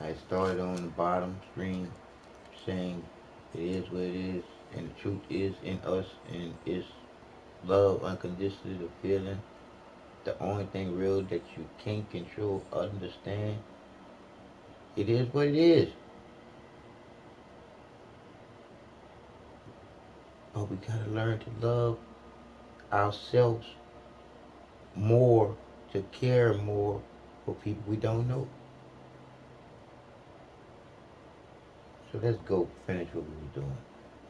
I started on the bottom screen saying it is what it is, and the truth is in us, and it's love unconditionally, the feeling. The only thing real that you can't control, understand, it is what it is. But we gotta learn to love ourselves more, to care more for people we don't know. So let's go finish what we were doing.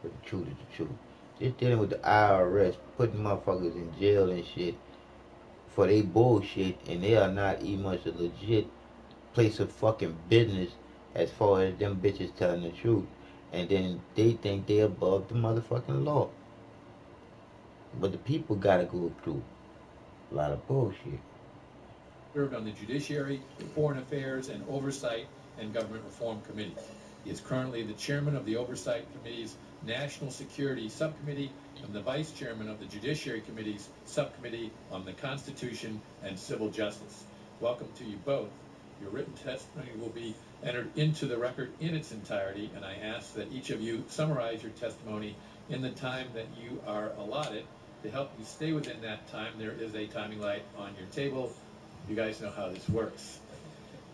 But the truth is the truth. Just dealing with the IRS, putting motherfuckers in jail and shit for they bullshit, and they are not even much a legit place of fucking business as far as them bitches telling the truth. And then they think they above the motherfucking law. But the people gotta go through a lot of bullshit. Served on the Judiciary, Foreign Affairs, and Oversight and Government Reform Committee. He is currently the chairman of the Oversight Committee's National Security Subcommittee and the vice chairman of the Judiciary Committee's Subcommittee on the Constitution and Civil Justice. Welcome to you both. Your written testimony will be entered into the record in its entirety, and I ask that each of you summarize your testimony in the time that you are allotted. To help you stay within that time, there is a timing light on your table. You guys know how this works.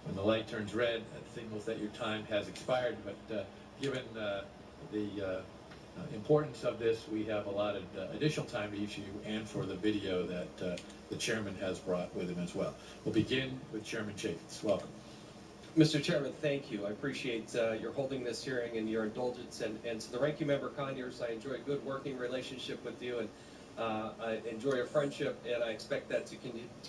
When the light turns red, it signals that your time has expired, but given the importance of this, we have allotted additional time to each of you and for the video that the chairman has brought with him as well. We'll begin with Chairman Chaffetz. Welcome. Mr. Chairman, thank you. I appreciate your holding this hearing and your indulgence. And to the ranking member Conyers, I enjoy a good working relationship with you, and I enjoy a friendship, and I expect that to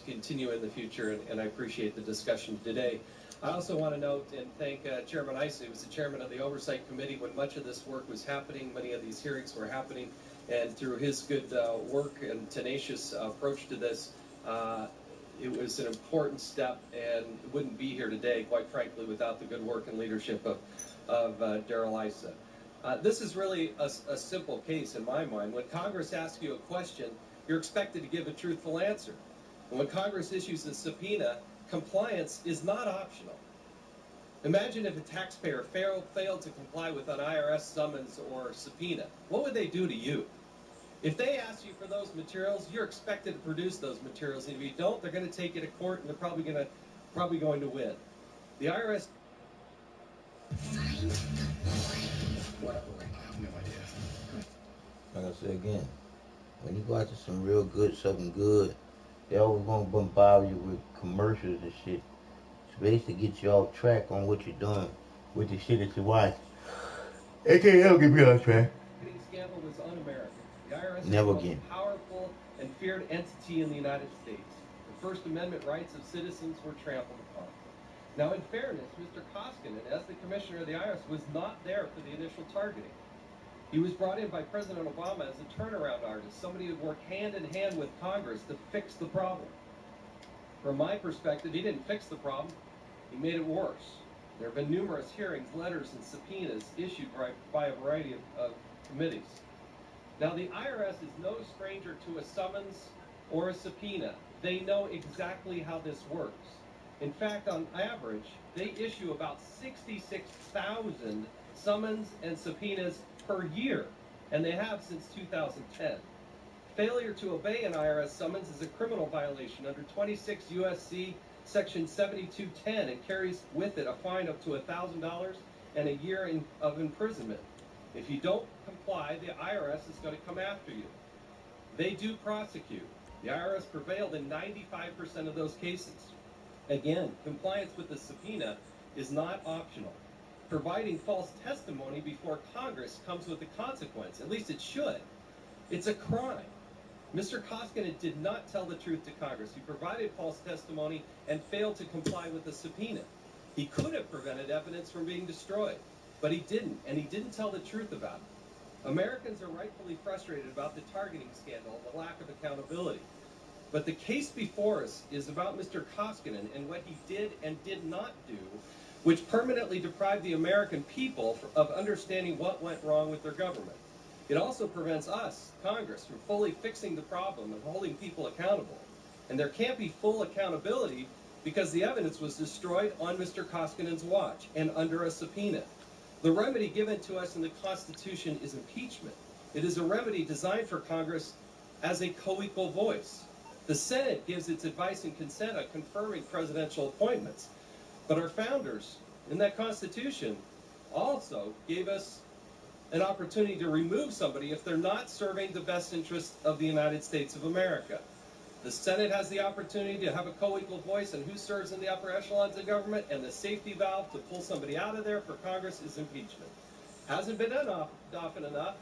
continue in the future, and I appreciate the discussion today. I also want to note and thank Chairman Issa, who was the chairman of the Oversight Committee when much of this work was happening, many of these hearings were happening, and through his good work and tenacious approach to this, it was an important step and wouldn't be here today, quite frankly, without the good work and leadership of Darrell Issa. This is really a simple case in my mind. When Congress asks you a question, you're expected to give a truthful answer. And when Congress issues a subpoena, compliance is not optional. Imagine if a taxpayer failed to comply with an IRS summons or subpoena. What would they do to you? If they ask you for those materials, you're expected to produce those materials. And if you don't, they're going to take you to court, and they're probably going to win. The IRS. Like I said again, when you go after some real good, something good, they always gonna bombard you with commercials and shit. So basically get you off track on what you're doing with the shit that you watch. They can't ever get me off track. The scandal was un-American. The IRS is Never the most again. powerful and feared entity in the United States. The First Amendment rights of citizens were trampled upon. Now, in fairness, Mr. Koskinen, as the commissioner of the IRS, was not there for the initial targeting. He was brought in by President Obama as a turnaround artist, somebody who worked hand in hand with Congress to fix the problem. From my perspective, he didn't fix the problem, he made it worse. There have been numerous hearings, letters, and subpoenas issued by a variety of committees. Now, the IRS is no stranger to a summons or a subpoena. They know exactly how this works. In fact, on average, they issue about 66,000 summons and subpoenas per year, and they have since 2010. Failure to obey an IRS summons is a criminal violation under 26 U.S.C. Section 7210 and carries with it a fine up to $1,000 and a year of imprisonment. If you don't comply, the IRS is going to come after you. They do prosecute. The IRS prevailed in 95% of those cases. Again, compliance with the subpoena is not optional. Providing false testimony before Congress comes with a consequence. At least it should. It's a crime. Mr. Koskinen did not tell the truth to Congress. He provided false testimony and failed to comply with the subpoena. He could have prevented evidence from being destroyed, but he didn't, and he didn't tell the truth about it. Americans are rightfully frustrated about the targeting scandal and the lack of accountability. But the case before us is about Mr. Koskinen and what he did and did not do, which permanently deprived the American people of understanding what went wrong with their government. It also prevents us, Congress, from fully fixing the problem and holding people accountable. And there can't be full accountability because the evidence was destroyed on Mr. Koskinen's watch and under a subpoena. The remedy given to us in the Constitution is impeachment. It is a remedy designed for Congress as a co-equal voice. The Senate gives its advice and consent on confirming presidential appointments. But our founders in that Constitution also gave us an opportunity to remove somebody if they're not serving the best interest of the United States of America. The Senate has the opportunity to have a co-equal voice in who serves in the upper echelons of government, and the safety valve to pull somebody out of there for Congress is impeachment. Hasn't been done often enough,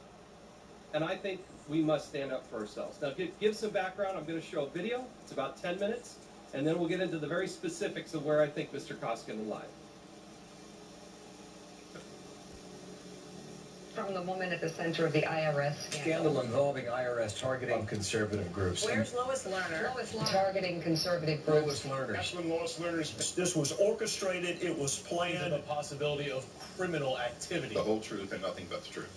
and I think we must stand up for ourselves. Now, give some background. I'm going to show a video. It's about 10 minutes, and then we'll get into the very specifics of where I think Mr. Koskinen lied. From the woman at the center of the IRS Scandal involving IRS targeting conservative groups. Where's Lois Lerner? Lois Lerner. Targeting conservative groups. Lois Lerner. That's when Lois Lerner's. This was orchestrated. It was planned. The possibility of criminal activity. The whole truth and nothing but the truth.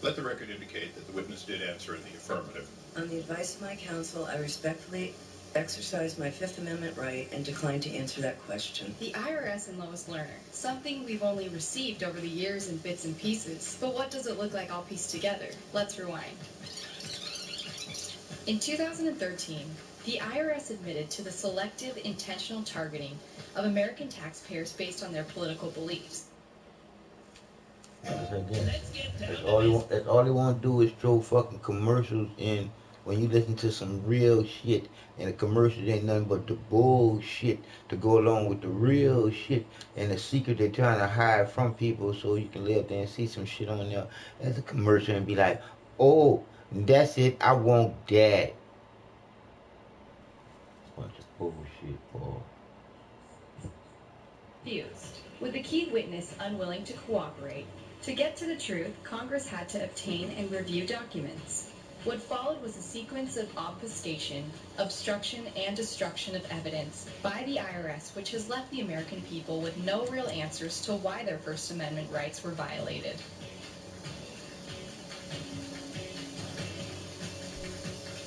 Let the record indicate that the witness did answer in the affirmative. On the advice of my counsel, I respectfully exercise my Fifth Amendment right and decline to answer that question. The IRS and Lois Lerner, something we've only received over the years in bits and pieces. But what does it look like all pieced together? Let's rewind. In 2013, the IRS admitted to the selective intentional targeting of American taxpayers based on their political beliefs. That's all they want to do is throw fucking commercials in. When you listen to some real shit, and the commercials ain't nothing but the bullshit to go along with the real shit, and the secret they're trying to hide from people so you can live there and see some shit on there as a commercial and be like, oh, that's it, I want that. Bunch of bullshit, boy. Fused. With the key witness unwilling to cooperate, to get to the truth, Congress had to obtain and review documents. What followed was a sequence of obfuscation, obstruction, and destruction of evidence by the IRS, which has left the American people with no real answers to why their First Amendment rights were violated.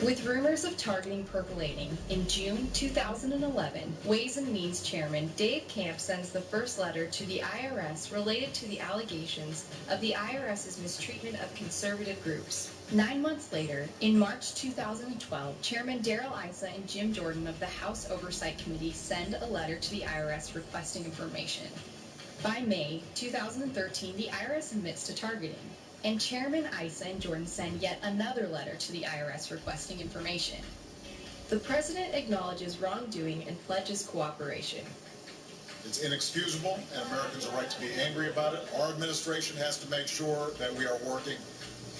With rumors of targeting percolating, in June 2011, Ways and Means Chairman Dave Camp sends the first letter to the IRS related to the allegations of the IRS's mistreatment of conservative groups. 9 months later, in March 2012, Chairman Darrell Issa and Jim Jordan of the House Oversight Committee send a letter to the IRS requesting information. By May 2013, the IRS admits to targeting, and Chairman Issa and Jordan send yet another letter to the IRS requesting information. The President acknowledges wrongdoing and pledges cooperation. It's inexcusable, and Americans are right to be angry about it. Our administration has to make sure that we are working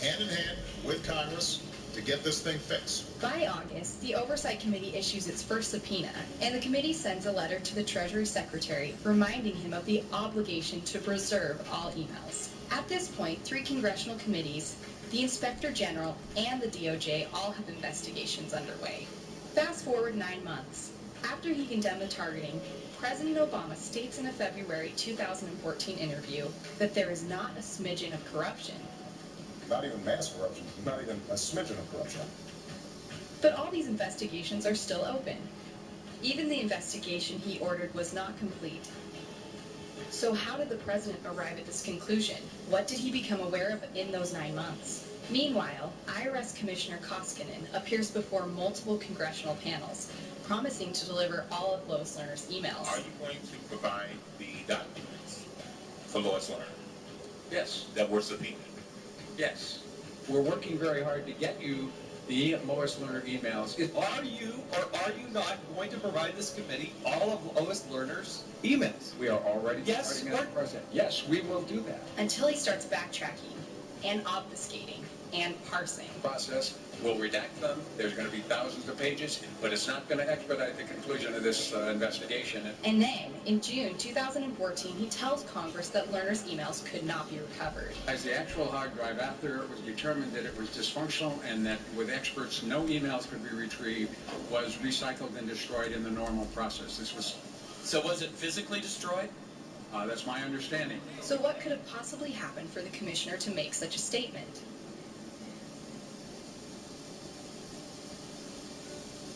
hand in hand with Congress to get this thing fixed. By August, the Oversight Committee issues its first subpoena, and the committee sends a letter to the Treasury Secretary reminding him of the obligation to preserve all emails. At this point, 3 congressional committees, the Inspector General, and the DOJ all have investigations underway. Fast forward 9 months. After he condemned the targeting, President Obama states in a February 2014 interview that there is not a smidgen of corruption. Not even mass corruption, not even a smidgen of corruption. But all these investigations are still open. Even the investigation he ordered was not complete. So how did the president arrive at this conclusion? What did he become aware of in those 9 months? Meanwhile, IRS Commissioner Koskinen appears before multiple congressional panels, promising to deliver all of Lois Lerner's emails. Are you going to provide the documents for Lois Lerner? Yes. That were subpoenaed? Yes. We're working very hard to get you the Lois Lerner emails. Are you or are you not going to provide this committee all of Lois Lerner's emails? We are already Yes, starting, Mr. President. Yes, we will do that. Until he starts backtracking and obfuscating and parsing. Process. We'll redact them. There's going to be thousands of pages, but it's not going to expedite the conclusion of this investigation. And then, in June 2014, he tells Congress that Lerner's emails could not be recovered. As the actual hard drive, after it was determined that it was dysfunctional and that with experts no emails could be retrieved, was recycled and destroyed in the normal process. This was... So was it physically destroyed? That's my understanding. So what could have possibly happened for the commissioner to make such a statement?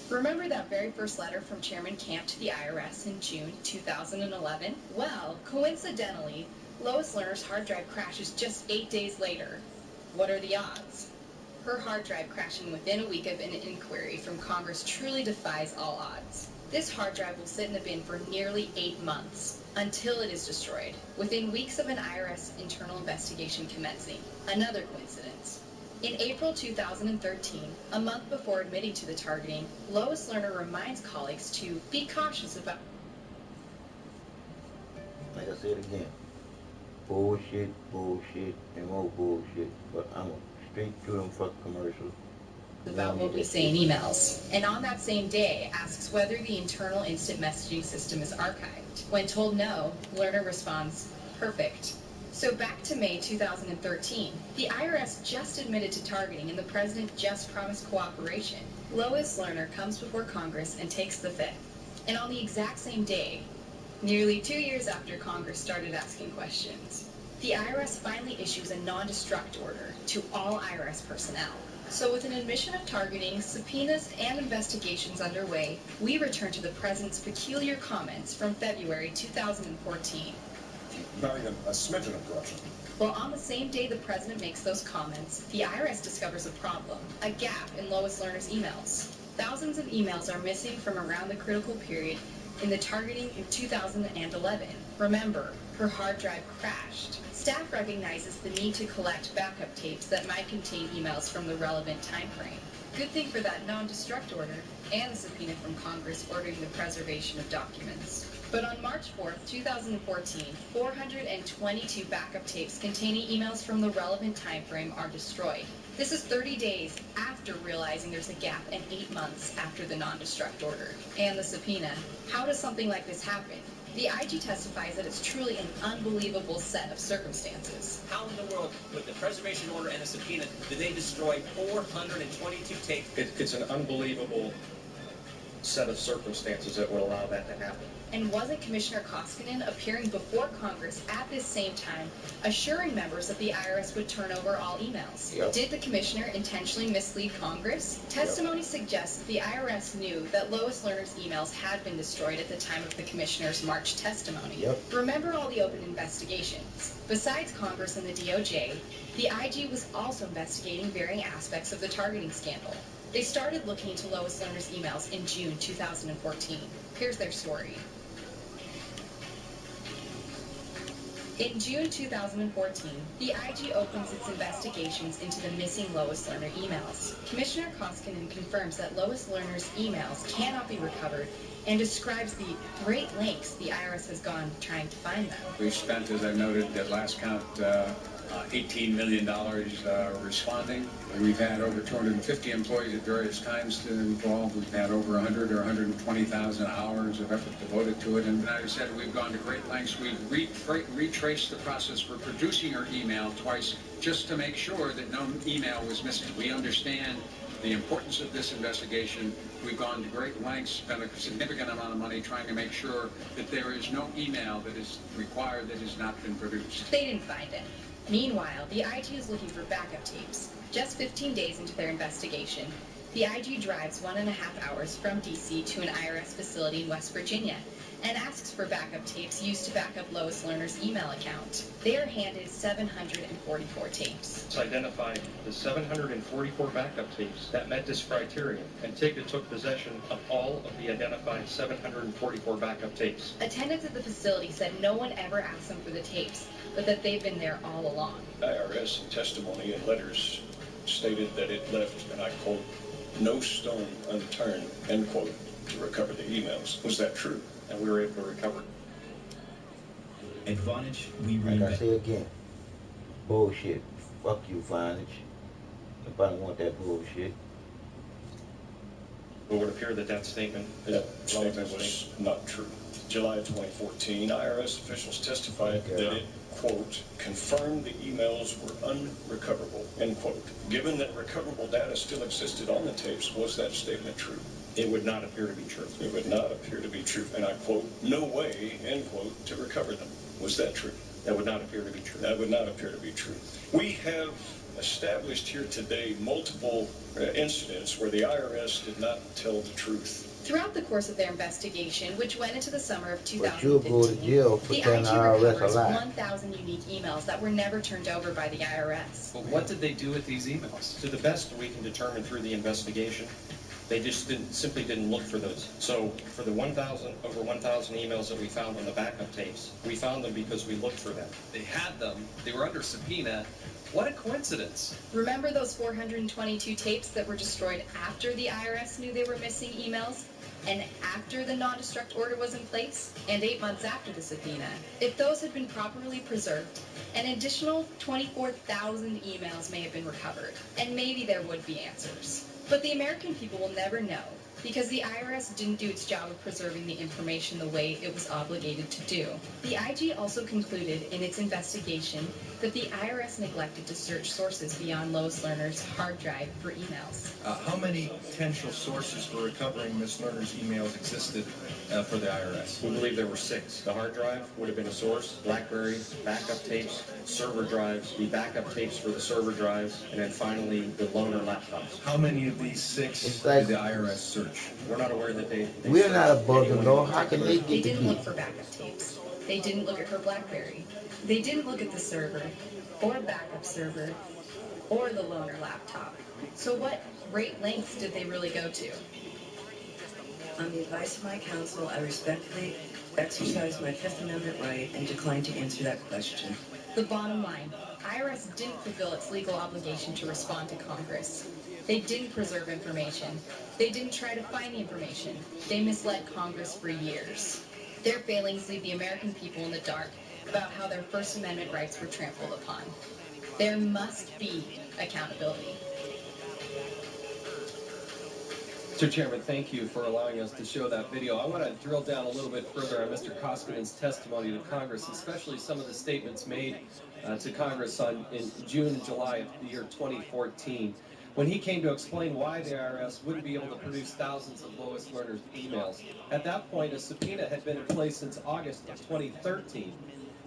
Remember that very first letter from Chairman Camp to the IRS in June 2011? Well, coincidentally, Lois Lerner's hard drive crashes just 8 days later. What are the odds? Her hard drive crashing within a week of an inquiry from Congress truly defies all odds. This hard drive will sit in the bin for nearly 8 months, until it is destroyed, within weeks of an IRS internal investigation commencing. Another coincidence. In April 2013, a month before admitting to the targeting, Lois Lerner reminds colleagues to be cautious about... Like I said again, bullshit, bullshit, and more bullshit. But I'm straight through them fucking commercials. about what we say in emails. And on that same day, asks whether the internal instant messaging system is archived. When told no, Lerner responds, perfect. So back to May 2013. The IRS just admitted to targeting and the president just promised cooperation. Lois Lerner comes before Congress and takes the fifth. And on the exact same day, nearly 2 years after Congress started asking questions, the IRS finally issues a non-destruct order to all IRS personnel. So with an admission of targeting, subpoenas, and investigations underway, we return to the president's peculiar comments from February 2014. Not even a smidgen of corruption. Well, on the same day the president makes those comments, the IRS discovers a problem, a gap in Lois Lerner's emails. Thousands of emails are missing from around the critical period in the targeting in 2011. Remember, her hard drive crashed. Staff recognizes the need to collect backup tapes that might contain emails from the relevant time frame. Good thing for that non-destruct order and the subpoena from Congress ordering the preservation of documents. But on March 4th, 2014, 422 backup tapes containing emails from the relevant time frame are destroyed. This is 30 days after realizing there's a gap and 8 months after the non-destruct order and the subpoena. How does something like this happen? The IG testifies that it's truly an unbelievable set of circumstances. How in the world, with the preservation order and the subpoena, did they destroy 422 tapes? It's an unbelievable set of circumstances that would allow that to happen. And wasn't Commissioner Koskinen appearing before Congress at this same time, assuring members that the IRS would turn over all emails? Yep. Did the commissioner intentionally mislead Congress? Testimony suggests that the IRS knew that Lois Lerner's emails had been destroyed at the time of the commissioner's March testimony. Yep. Remember all the open investigations. Besides Congress and the DOJ, the IG was also investigating varying aspects of the targeting scandal. They started looking into Lois Lerner's emails in June 2014. Here's their story. In June 2014, the IG opens its investigations into the missing Lois Lerner emails. Commissioner Koskinen confirms that Lois Lerner's emails cannot be recovered and describes the great lengths the IRS has gone trying to find them. We've spent, as I noted at last count, $18 million responding. We've had over 250 employees at various times involved. We've had over 100 or 120,000 hours of effort devoted to it. And as I said, we've gone to great lengths. We've retraced the process for producing her email twice just to make sure that no email was missing. We understand the importance of this investigation. We've gone to great lengths, spent a significant amount of money trying to make sure that there is no email that is required that has not been produced. They didn't find any. Meanwhile, the IG is looking for backup tapes. Just 15 days into their investigation, the IG drives 1.5 hours from D.C. to an IRS facility in West Virginia and asks for backup tapes used to back up Lois Lerner's email account. They are handed 744 tapes. It's identified the 744 backup tapes that met this criterion, and TIGTA took possession of all of the identified 744 backup tapes. Attendants at the facility said no one ever asked them for the tapes, but that they've been there all along. IRS in testimony and letters stated that it left, and I quote, no stone unturned, end quote, to recover the emails. Was that true? And we were able to recover. Advantage, we Like I say again, bullshit. Fuck you, Vonage. Nobody want that bullshit. It would appear that that statement was not true. July 2014, IRS officials testified that it, quote, confirmed the emails were unrecoverable, end quote. Given that recoverable data still existed on the tapes, was that statement true? It would not appear to be true. It would not appear to be true. And I quote, no way, end quote, to recover them. Was that true? That would not appear to be true. That would not appear to be true. We have established here today multiple incidents where the IRS did not tell the truth. Throughout the course of their investigation, which went into the summer of But you'll go to 2015, jail for the telling IG the IRS a recovers lie. 1,000 unique emails that were never turned over by the IRS. But what did they do with these emails? To the best we can determine through the investigation, they just simply didn't look for those. So for the over 1,000 emails that we found on the backup tapes, we found them because we looked for them. They had them. They were under subpoena. What a coincidence. Remember those 422 tapes that were destroyed after the IRS knew they were missing emails? And after the non-destruct order was in place? And 8 months after the subpoena? If those had been properly preserved, an additional 24,000 emails may have been recovered. And maybe there would be answers. But the American people will never know, because the IRS didn't do its job of preserving the information the way it was obligated to do. The IG also concluded in its investigation that the IRS neglected to search sources beyond Lois Lerner's hard drive for emails. How many potential sources for recovering Ms. Lerner's emails existed for the IRS? We believe there were 6. The hard drive would have been a source, BlackBerry, backup tapes, server drives, the backup tapes for the server drives, and then finally the loaner laptops. How many of these 6 like, did the IRS search? We're not aware that they we're not above the law. How can they They get the didn't look key? for backup tapes. They didn't look at her BlackBerry. They didn't look at the server, or backup server, or the loaner laptop. So what great lengths did they really go to? On the advice of my counsel, I respectfully exercise my Fifth Amendment right and decline to answer that question. The bottom line, IRS didn't fulfill its legal obligation to respond to Congress. They didn't preserve information. They didn't try to find the information. They misled Congress for years. Their failings leave the American people in the dark about how their First Amendment rights were trampled upon. There must be accountability. Mr. Chairman, thank you for allowing us to show that video. I want to drill down a little bit further on Mr. Koskinen's testimony to Congress, especially some of the statements made to Congress in June and July of the year 2014, when he came to explain why the IRS wouldn't be able to produce thousands of Lois Lerner's emails. At that point, a subpoena had been in place since August of 2013.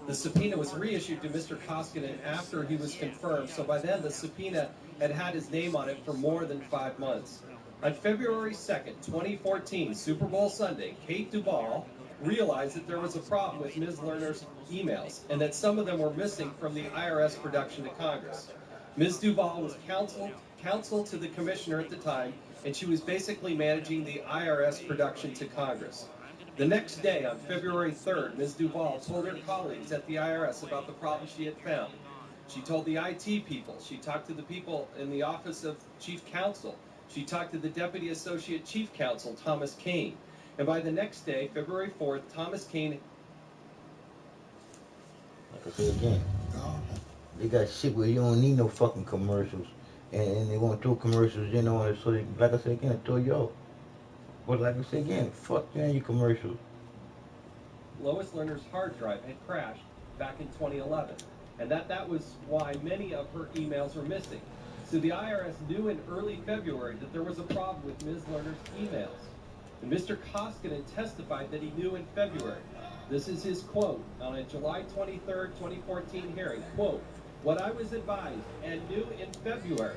The subpoena was reissued to Mr. Koskinen after he was confirmed, so by then the subpoena had had his name on it for more than 5 months. On February 2nd, 2014, Super Bowl Sunday, Kate Duvall realized that there was a problem with Ms. Lerner's emails and that some of them were missing from the IRS production to Congress. Ms. Duvall was counsel to the commissioner at the time, and she was basically managing the IRS production to Congress. The next day, on February 3rd, Ms. Duvall told her colleagues at the IRS about the problem she had found. She told the IT people. She talked to the people in the Office of Chief Counsel. She talked to the Deputy Associate Chief Counsel, Thomas Kane. And by the next day, February 4th, Thomas Kane... Like I said again, they got shit where you don't need no fucking commercials. And they want to throw commercials in on it, so they, like I said again, throw you off. But like I said again, fuck you and your commercials. Lois Lerner's hard drive had crashed back in 2011, and that was why many of her emails were missing. So the IRS knew in early February that there was a problem with Ms. Lerner's emails. And Mr. Koskinen testified that he knew in February. This is his quote on a July 23rd, 2014 hearing. Quote, "What I was advised and knew in February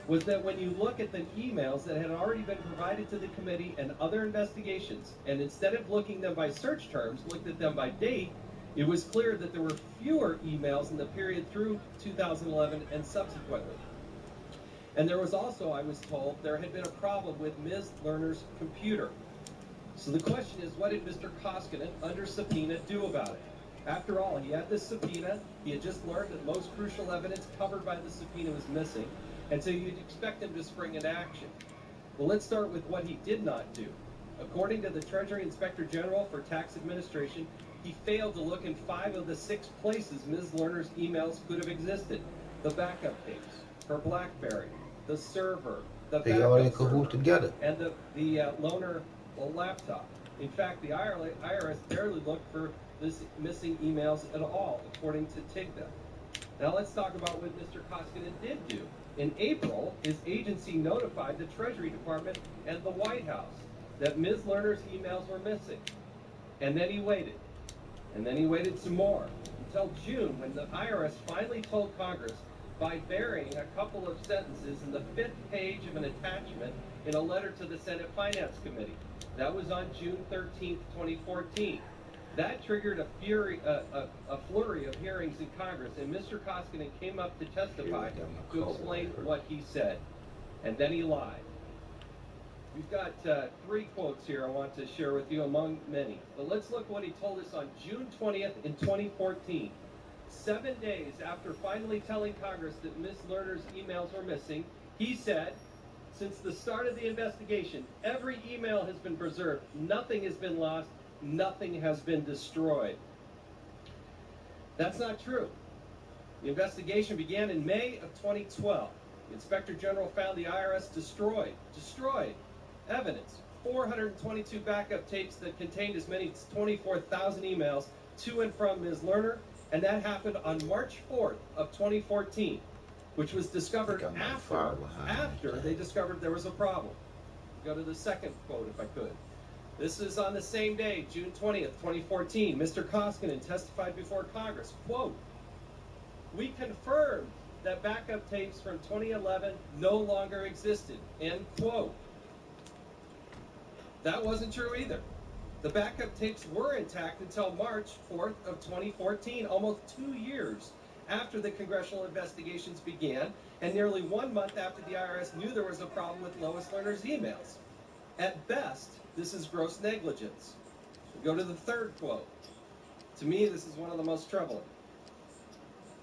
was that when you look at the emails that had already been provided to the committee and other investigations, and instead of looking them by search terms, looked at them by date, it was clear that there were fewer emails in the period through 2011 and subsequently. And there was also, I was told, there had been a problem with Ms. Lerner's computer." So the question is, what did Mr. Koskinen, under subpoena, do about it? After all, he had this subpoena. He had just learned that most crucial evidence covered by the subpoena was missing. And so you'd expect him to spring into action. Well, let's start with what he did not do. According to the Treasury Inspector General for Tax Administration, he failed to look in 5 of the 6 places Ms. Lerner's emails could have existed. The backup tapes, her BlackBerry, the server, the They all in backup server, cahoots together. and the loaner laptop. In fact, the IRS barely looked for this missing emails at all, according to tHE. Now let's talk about what Mr. Koskinen did do. In April, his agency notified the Treasury Department and the White House that Ms. Lerner's emails were missing. And then he waited. And then he waited some more until June, when the IRS finally told Congress by burying a couple of sentences in the 5th page of an attachment in a letter to the Senate Finance Committee. That was on June 13th, 2014. That triggered a flurry of hearings in Congress, and Mr. Koskinen came up to testify to explain what he said. And then he lied. We've got 3 quotes here I want to share with you among many. But let's look what he told us on June 20th in 2014. 7 days after finally telling Congress that Ms. Lerner's emails were missing, he said, since the start of the investigation, every email has been preserved. Nothing has been lost. Nothing has been destroyed. That's not true. The investigation began in May of 2012. The Inspector General found the IRS destroyed evidence, 422 backup tapes that contained as many as 24,000 emails to and from Ms. Lerner, and that happened on March 4th of 2014, which was discovered after they discovered there was a problem. Go to the second quote, if I could. This is on the same day, June 20th, 2014. Mr. Koskinen testified before Congress, quote, "We confirmed that backup tapes from 2011 no longer existed," end quote. That wasn't true either. The backup tapes were intact until March 4th of 2014, almost 2 years after the congressional investigations began, and nearly 1 month after the IRS knew there was a problem with Lois Lerner's emails. At best, this is gross negligence. We go to the third quote. To me, this is one of the most troubling.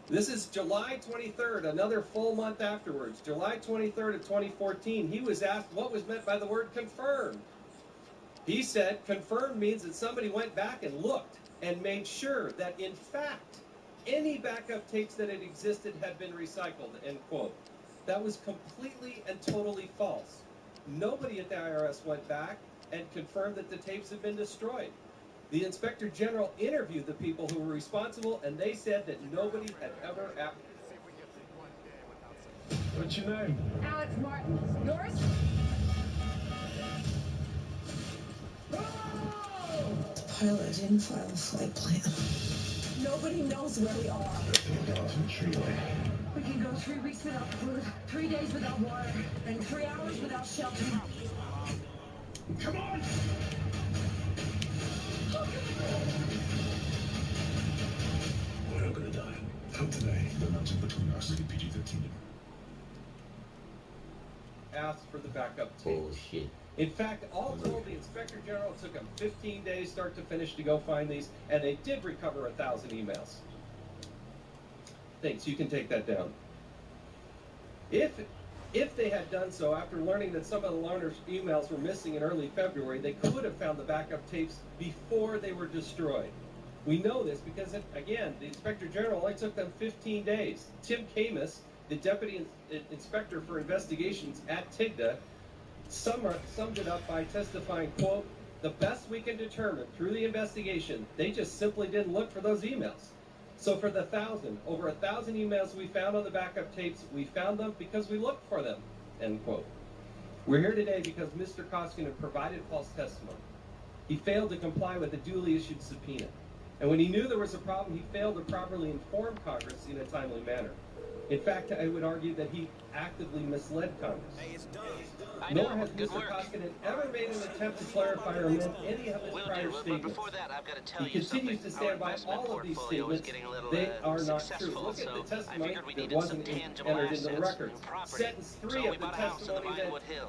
This is July 23rd, another full month afterwards. July 23rd of 2014, he was asked what was meant by the word confirmed. He said, confirmed means that somebody went back and looked and made sure that, in fact, any backup tapes that had existed had been recycled, end quote. That was completely and totally false. Nobody at the IRS went back and confirmed that the tapes had been destroyed. The Inspector General interviewed the people who were responsible, and they said that nobody had ever... What's your name? Alex Martin. Yours? The pilot didn't file a flight plan. Nobody knows where we are. We can go 3 weeks without food, 3 days without water, and 3 hours without shelter. Come on! We're all gonna die. Come today. The mountain between us is PG-13. Asked for the backup tapes. Bullshit. In fact, all told, the Inspector General took them 15 days start to finish to go find these, and they did recover 1,000 emails. Thanks, you can take that down. If they had done so after learning that some of the Lerner's emails were missing in early February, they could have found the backup tapes before they were destroyed. We know this because, again, the Inspector General only took them 15 days. Tim Camus, the Deputy Inspector for Investigations at tHE, summed it up by testifying, quote, "The best we can determine through the investigation, they just simply didn't look for those emails. So for the over 1,000 emails we found on the backup tapes, we found them because we looked for them," end quote. We're here today because Mr. Koskinen provided false testimony. He failed to comply with a duly issued subpoena. And when he knew there was a problem, he failed to properly inform Congress in a timely manner. In fact, I would argue that he actively misled Congress. Nor has Mr. Koskinen ever made an attempt to clarify or amend any of his prior statements. He continues to stand by all of these statements. They are not true. Look at the testimony that wasn't entered into the record. Sentence 3 of the testimony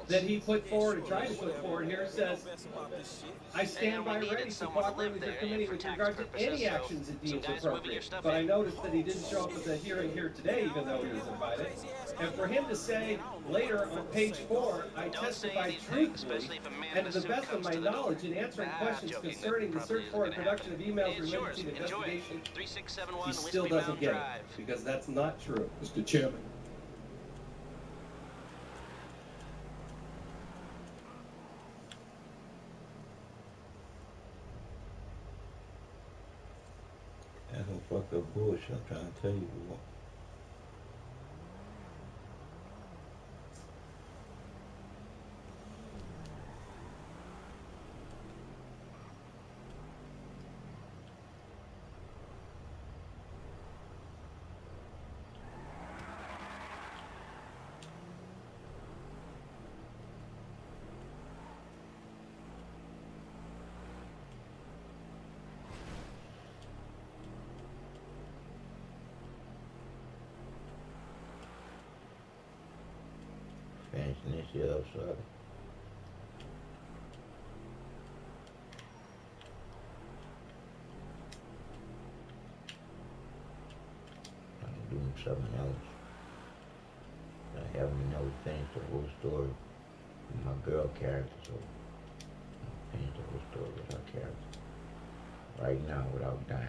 that he put forward, or tried to put forward here, says, "I stand by ready to cooperate with your committee with regard to any actions it deems appropriate." But I noticed that he didn't show up at the hearing here today, even though he was invited. And for him to say later on page 4, "I testified truthfully, and to the best of my knowledge in answering questions concerning the search for and production of emails related to the investigation," he still doesn't get it, because that's not true. Mr. Chairman. That's some fucked up bullshit I'm trying to tell you. finishing this year up, so I'm doing something else. I haven't never finished the whole story with my girl character, so I'm finish the whole story with her character right now without dying.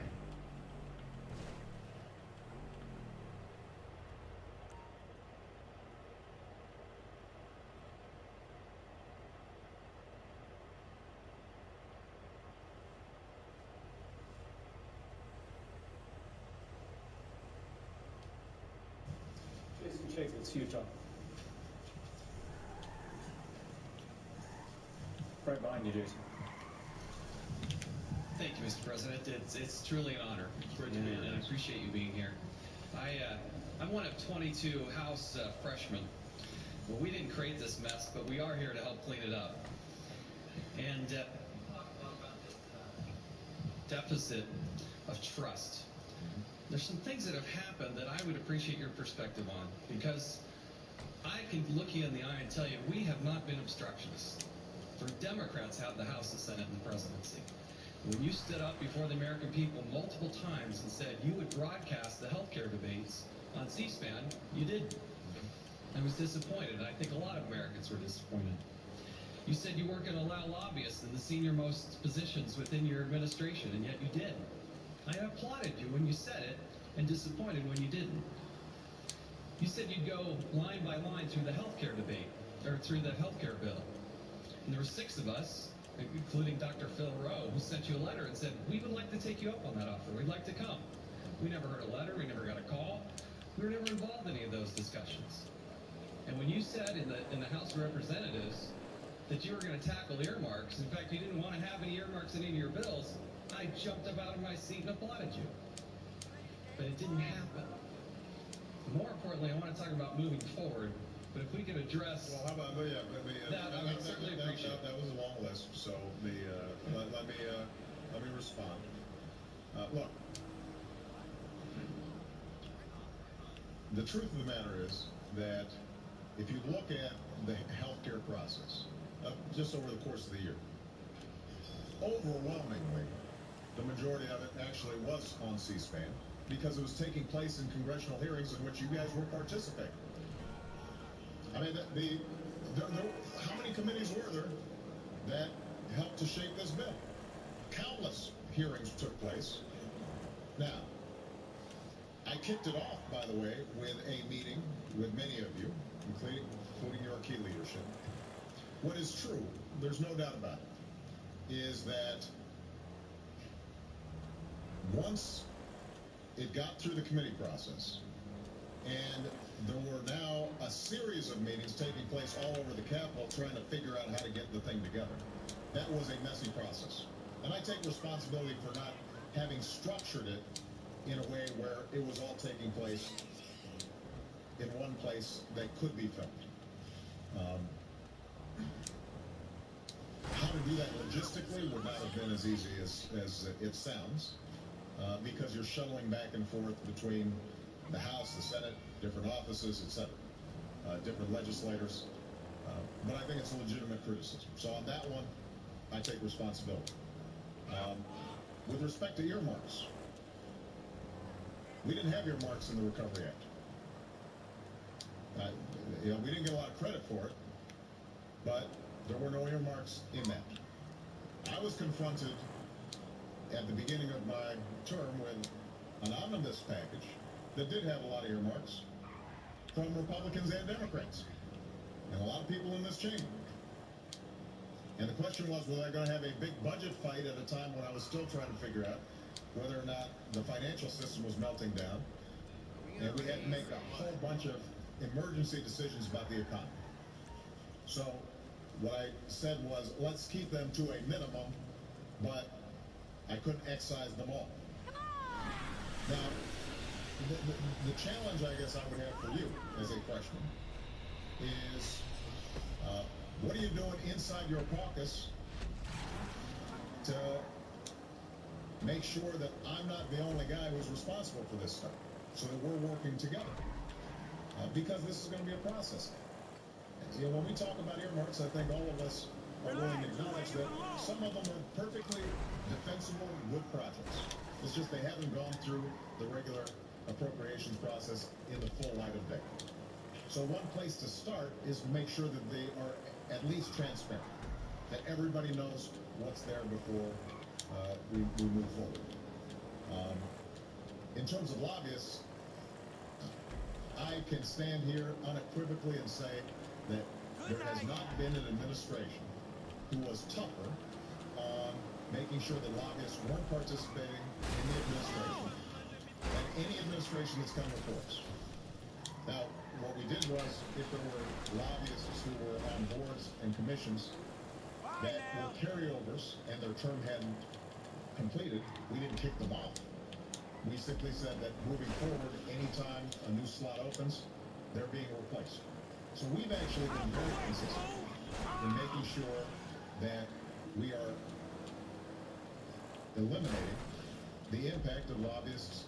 Jason Jacobs, Utah. Right behind you, Jason. Thank you, Mr. President. It's truly an honor, and I appreciate you being here. I'm one of 22 House freshmen. Well, we didn't create this mess, but we are here to help clean it up. And deficit of trust. There's some things that have happened that I would appreciate your perspective on, because I can look you in the eye and tell you we have not been obstructionists. For Democrats have the House, the Senate, and the presidency. When you stood up before the American people multiple times and said you would broadcast the healthcare debates on C-SPAN, you didn't. I was disappointed, and I think a lot of Americans were disappointed. You said you weren't going to allow lobbyists in the senior-most positions within your administration, and yet you did. I applauded you when you said it, and disappointed when you didn't. You said you'd go line by line through the healthcare debate, or through the healthcare bill. And there were 6 of us, including Dr. Phil Rowe, who sent you a letter and said, we would like to take you up on that offer. We'd like to come. We never heard a letter. We never got a call. We were never involved in any of those discussions. And when you said in the House of Representatives that you were going to tackle earmarks, in fact, you didn't want to have any earmarks in any of your bills, I jumped up out of my seat and applauded you. But it didn't happen. More importantly, I want to talk about moving forward. But if we could address... Well, how about, that, I would certainly appreciate that was a long list, so let me respond. Look, the truth of the matter is that if you look at the healthcare process, just over the course of the year, overwhelmingly, the majority of it actually was on C-SPAN because it was taking place in congressional hearings in which you guys were participating. I mean, how many committees were there that helped to shape this bill? Countless hearings took place. Now, I kicked it off, by the way, with a meeting with many of you, including your key leadership. What is true, there's no doubt about it, is that once it got through the committee process, and there were now a series of meetings taking place all over the Capitol trying to figure out how to get the thing together. That was a messy process. And I take responsibility for not having structured it in a way where it was all taking place in one place that could be filmed. How to do that logistically would not have been as easy as it sounds, because you're shuttling back and forth between the House, the Senate, different offices, etc., different legislators. But I think it's a legitimate criticism. So on that one, I take responsibility. With respect to earmarks, we didn't have earmarks in the Recovery Act. We didn't get a lot of credit for it, but there were no earmarks in that. I was confronted at the beginning of my term with an omnibus package that did have a lot of earmarks from Republicans and Democrats, and a lot of people in this chamber. And the question was I going to have a big budget fight at a time when I was still trying to figure out whether or not the financial system was melting down, and we had to make a whole bunch of emergency decisions about the economy. So what I said was, let's keep them to a minimum, but I couldn't excise them all. Now, the challenge I guess I would have for you as a freshman is, what are you doing inside your caucus to make sure that I'm not the only guy who's responsible for this stuff, so that we're working together? Because this is going to be a process. You know, when we talk about earmarks, I think all of us are willing to acknowledge that some of them are perfectly defensible, good projects. It's just they haven't gone through the regular appropriations process in the full light of day. So one place to start is make sure that they are at least transparent, that everybody knows what's there before we move forward. In terms of lobbyists, I can stand here unequivocally and say that there has not been an administration who was tougher on making sure that lobbyists weren't participating in the administration than any administration that's come before us. Now, what we did was, if there were lobbyists who were on boards and commissions that were carryovers and their term hadn't completed, we didn't kick them off. We simply said that moving forward, anytime a new slot opens, they're being replaced. So we've actually been very consistent in making sure that we are eliminating the impact of lobbyists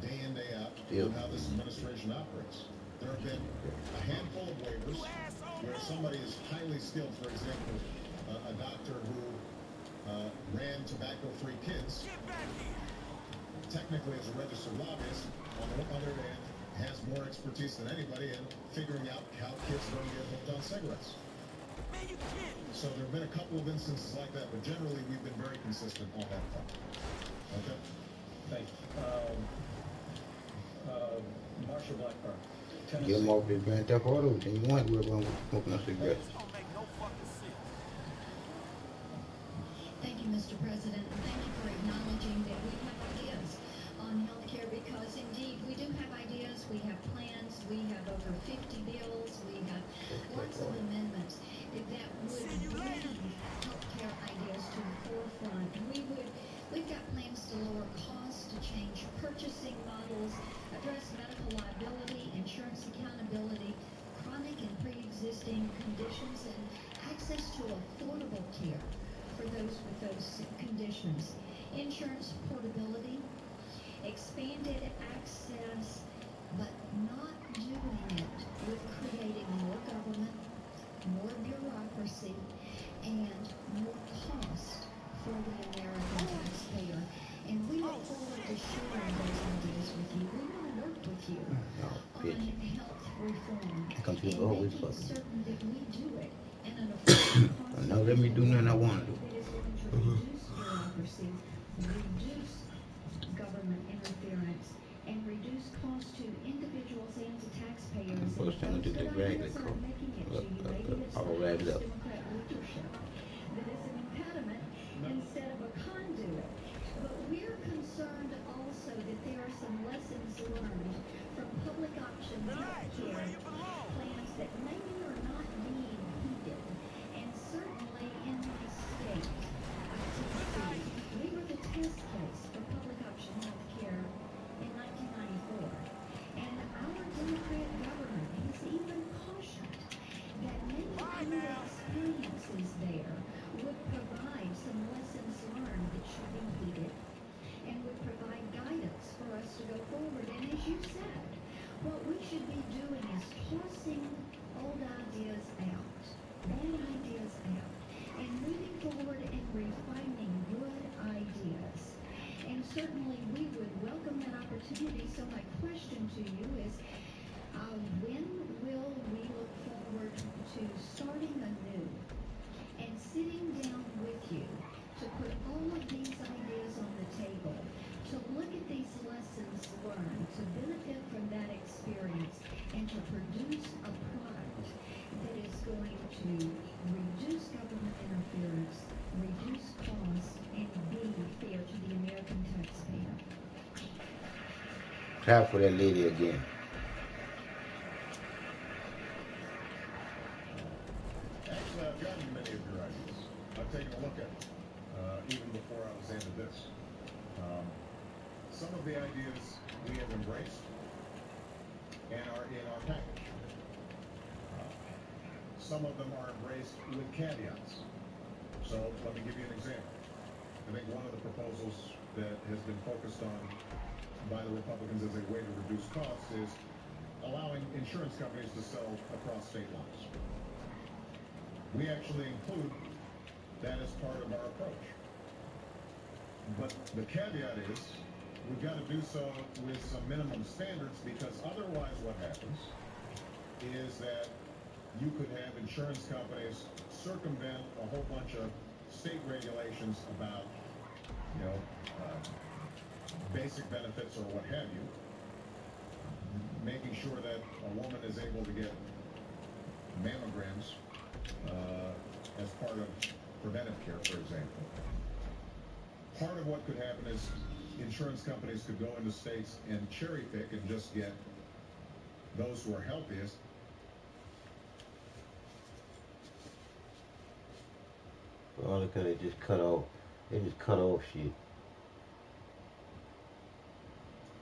day in, day out on how this administration operates. There have been a handful of waivers where somebody is highly skilled, for example, a doctor who ran tobacco-free kids, technically as a registered lobbyist, on the other hand, has more expertise than anybody in figuring out how kids don't get hooked on cigarettes. So there have been a couple of instances like that, but generally we've been very consistent on that front. Okay? Thank you. Marshall Blackburn, Tennessee. Get them off this Grand Theft Auto, then you want to go around with smoking a cigarette. Thank you, Mr. President. Thank you for acknowledging that we have ideas on health care, because indeed we do have ideas, we have plans, we have over 50 bills, we have lots of amendments that would bring health care ideas to the forefront. We've got plans to lower costs, to change purchasing models, address medical liability, insurance accountability, chronic and pre-existing conditions, and access to affordable care for those with those conditions, insurance portability, expanded access, but not doing it with creating more government, more bureaucracy, and more cost for the American taxpayer. And we look forward to sharing those ideas with you. We want to work with you on health reform and making certain that we do it in an affordable cost. Now let me do nothing I want to do. That is going to reduce bureaucracy, reduce government interference, and reduce costs to individuals and to taxpayers. First time I did the regular call. All wrapped up. Democrat leadership that is an impediment instead of a conduit. But we're concerned also that there are some lessons learned from public option health care plans that maybe are not being heeded. And certainly in my state of Tennessee, we were the test case for public option health care in 1994. And our Democrat government has even cautioned that many good experiences there would provide some lessons learned that should be heeded and would provide guidance for us to go forward. And as you said, what we should be doing is tossing old ideas out, bad ideas out, and moving forward and refining good ideas. And certainly we would welcome that opportunity. So my question to you is, when will we look forward to starting anew and sitting down with you to put all of these ideas on the table, to look at these lessons learned, to benefit from that experience, and to produce a product that is going to reduce government interference, reduce costs, and be fair to the American taxpayer? Try for that lady again. Actually, I've gotten many of your ideas. I've taken a look at them, even before I was into this. Some of the ideas we have embraced and are in our package. Some of them are embraced with caveats. So let me give you an example. I think one of the proposals that has been focused on by the Republicans as a way to reduce costs is allowing insurance companies to sell across state lines. We actually include that as part of our approach. But the caveat is, we've got to do so with some minimum standards, because otherwise what happens is that you could have insurance companies circumvent a whole bunch of state regulations about, basic benefits or what have you, making sure that a woman is able to get mammograms as part of preventive care, for example. Part of what could happen is insurance companies could go into states and cherry pick and just get those who are healthiest. Well, look at it, just cut off. They just cut off shit.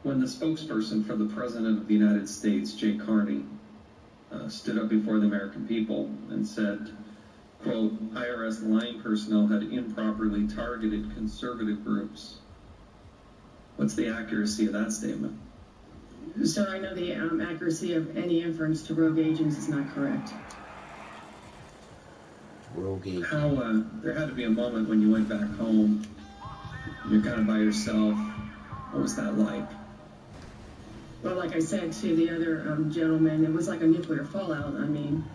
When the spokesperson for the President of the United States, Jay Carney, stood up before the American people and said, quote, IRS line personnel had improperly targeted conservative groups. What's the accuracy of that statement? Sir, I know the accuracy of any inference to rogue agents is not correct. Rogue agents. How, there had to be a moment when you went back home, you're kind of by yourself. What was that like? Well, like I said to the other gentleman, it was like a nuclear fallout. I mean,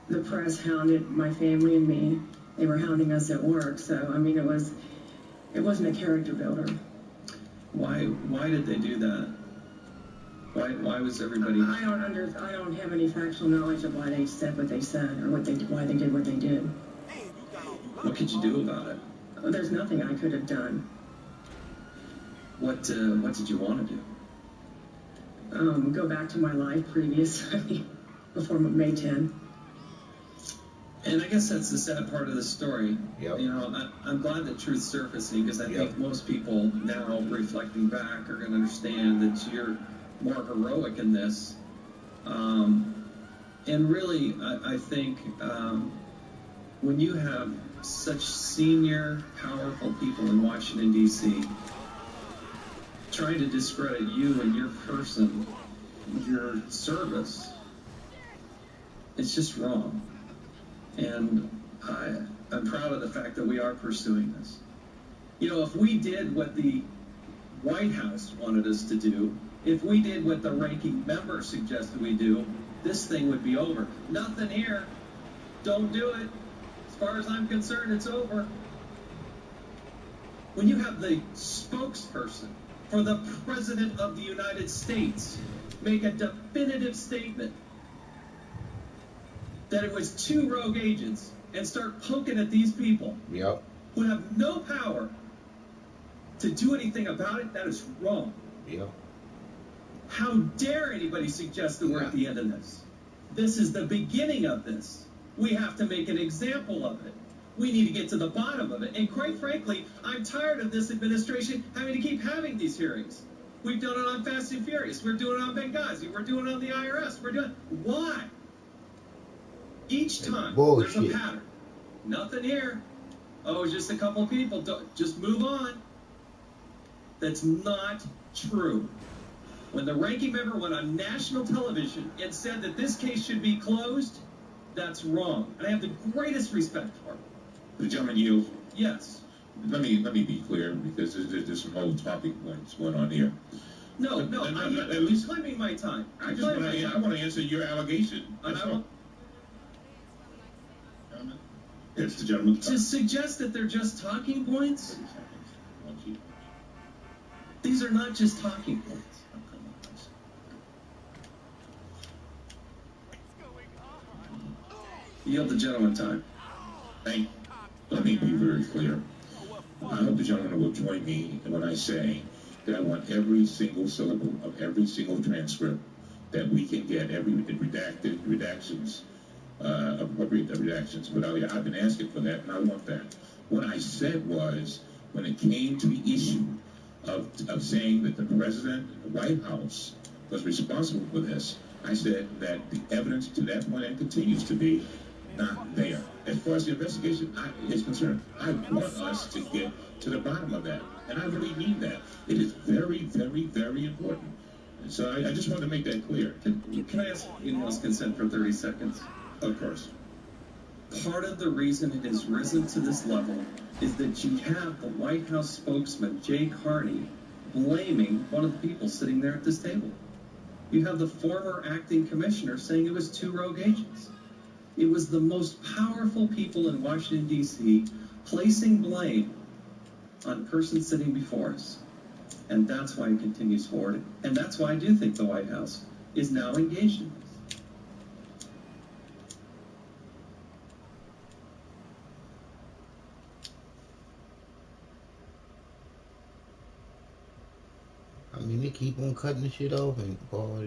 the press hounded my family and me. They were hounding us at work. So, I mean, it wasn't a character builder. Why did they do that? Why was everybody? I don't have any factual knowledge of why they said what they said or why they did what they did. What could you do about it? There's nothing I could have done. What did you want to do? Go back to my life previously, before May 10. And I guess that's the sad part of the story. Yep. You know, I'm glad that truth's surfacing, because I think most people now, reflecting back, are going to understand that you're more heroic in this. And really, I think when you have such senior, powerful people in Washington, D.C., trying to discredit you and your person, your service, it's just wrong. And I'm proud of the fact that we are pursuing this. You know, if we did what the White House wanted us to do, if we did what the ranking member suggested we do, this thing would be over. Nothing here. Don't do it. As far as I'm concerned, it's over. When you have the spokesperson for the President of the United States make a definitive statement that it was 2 rogue agents and start poking at these people who have no power to do anything about it, that is wrong. How dare anybody suggest that we're at the end of this? This is the beginning of this. We have to make an example of it. We need to get to the bottom of it. And quite frankly, I'm tired of this administration having to keep having these hearings. We've done it on Fast and Furious. We're doing it on Benghazi. We're doing it on the IRS. Why? Each time, there's a pattern. Nothing here. Oh, it's just a couple people. Just move on. That's not true. When the ranking member went on national television and said that this case should be closed, that's wrong. And I have the greatest respect for him. The gentleman yields. Yes. Let me be clear, because there's some whole talking points going on here. No, I'm claiming my time. I want to answer your allegation. It's the gentleman's time. To suggest that they're just talking points? These are not just talking points. Yield the gentleman time. Let me be very clear. I hope the gentleman will join me when I say that I want every single syllable of every single transcript that we can get, every redactions, appropriate redactions. But I've been asking for that, and I want that. What I said was, when it came to the issue of saying that the president, the White House, was responsible for this, I said that the evidence to that point, and continues to be, not there. As far as the investigation is concerned, I want us to get to the bottom of that. And I really mean that. It is very, very, very important. So I just wanted to make that clear. Can I ask unanimous consent for 30 seconds? Of course. Part of the reason it has risen to this level is that you have the White House spokesman, Jay Carney, blaming one of the people sitting there at this table. You have the former acting commissioner saying it was 2 rogue agents. It was the most powerful people in Washington, D.C. placing blame on a person sitting before us. And that's why it continues forward. And that's why I do think the White House is now engaged in this. I mean, they keep on cutting the shit off and Paul.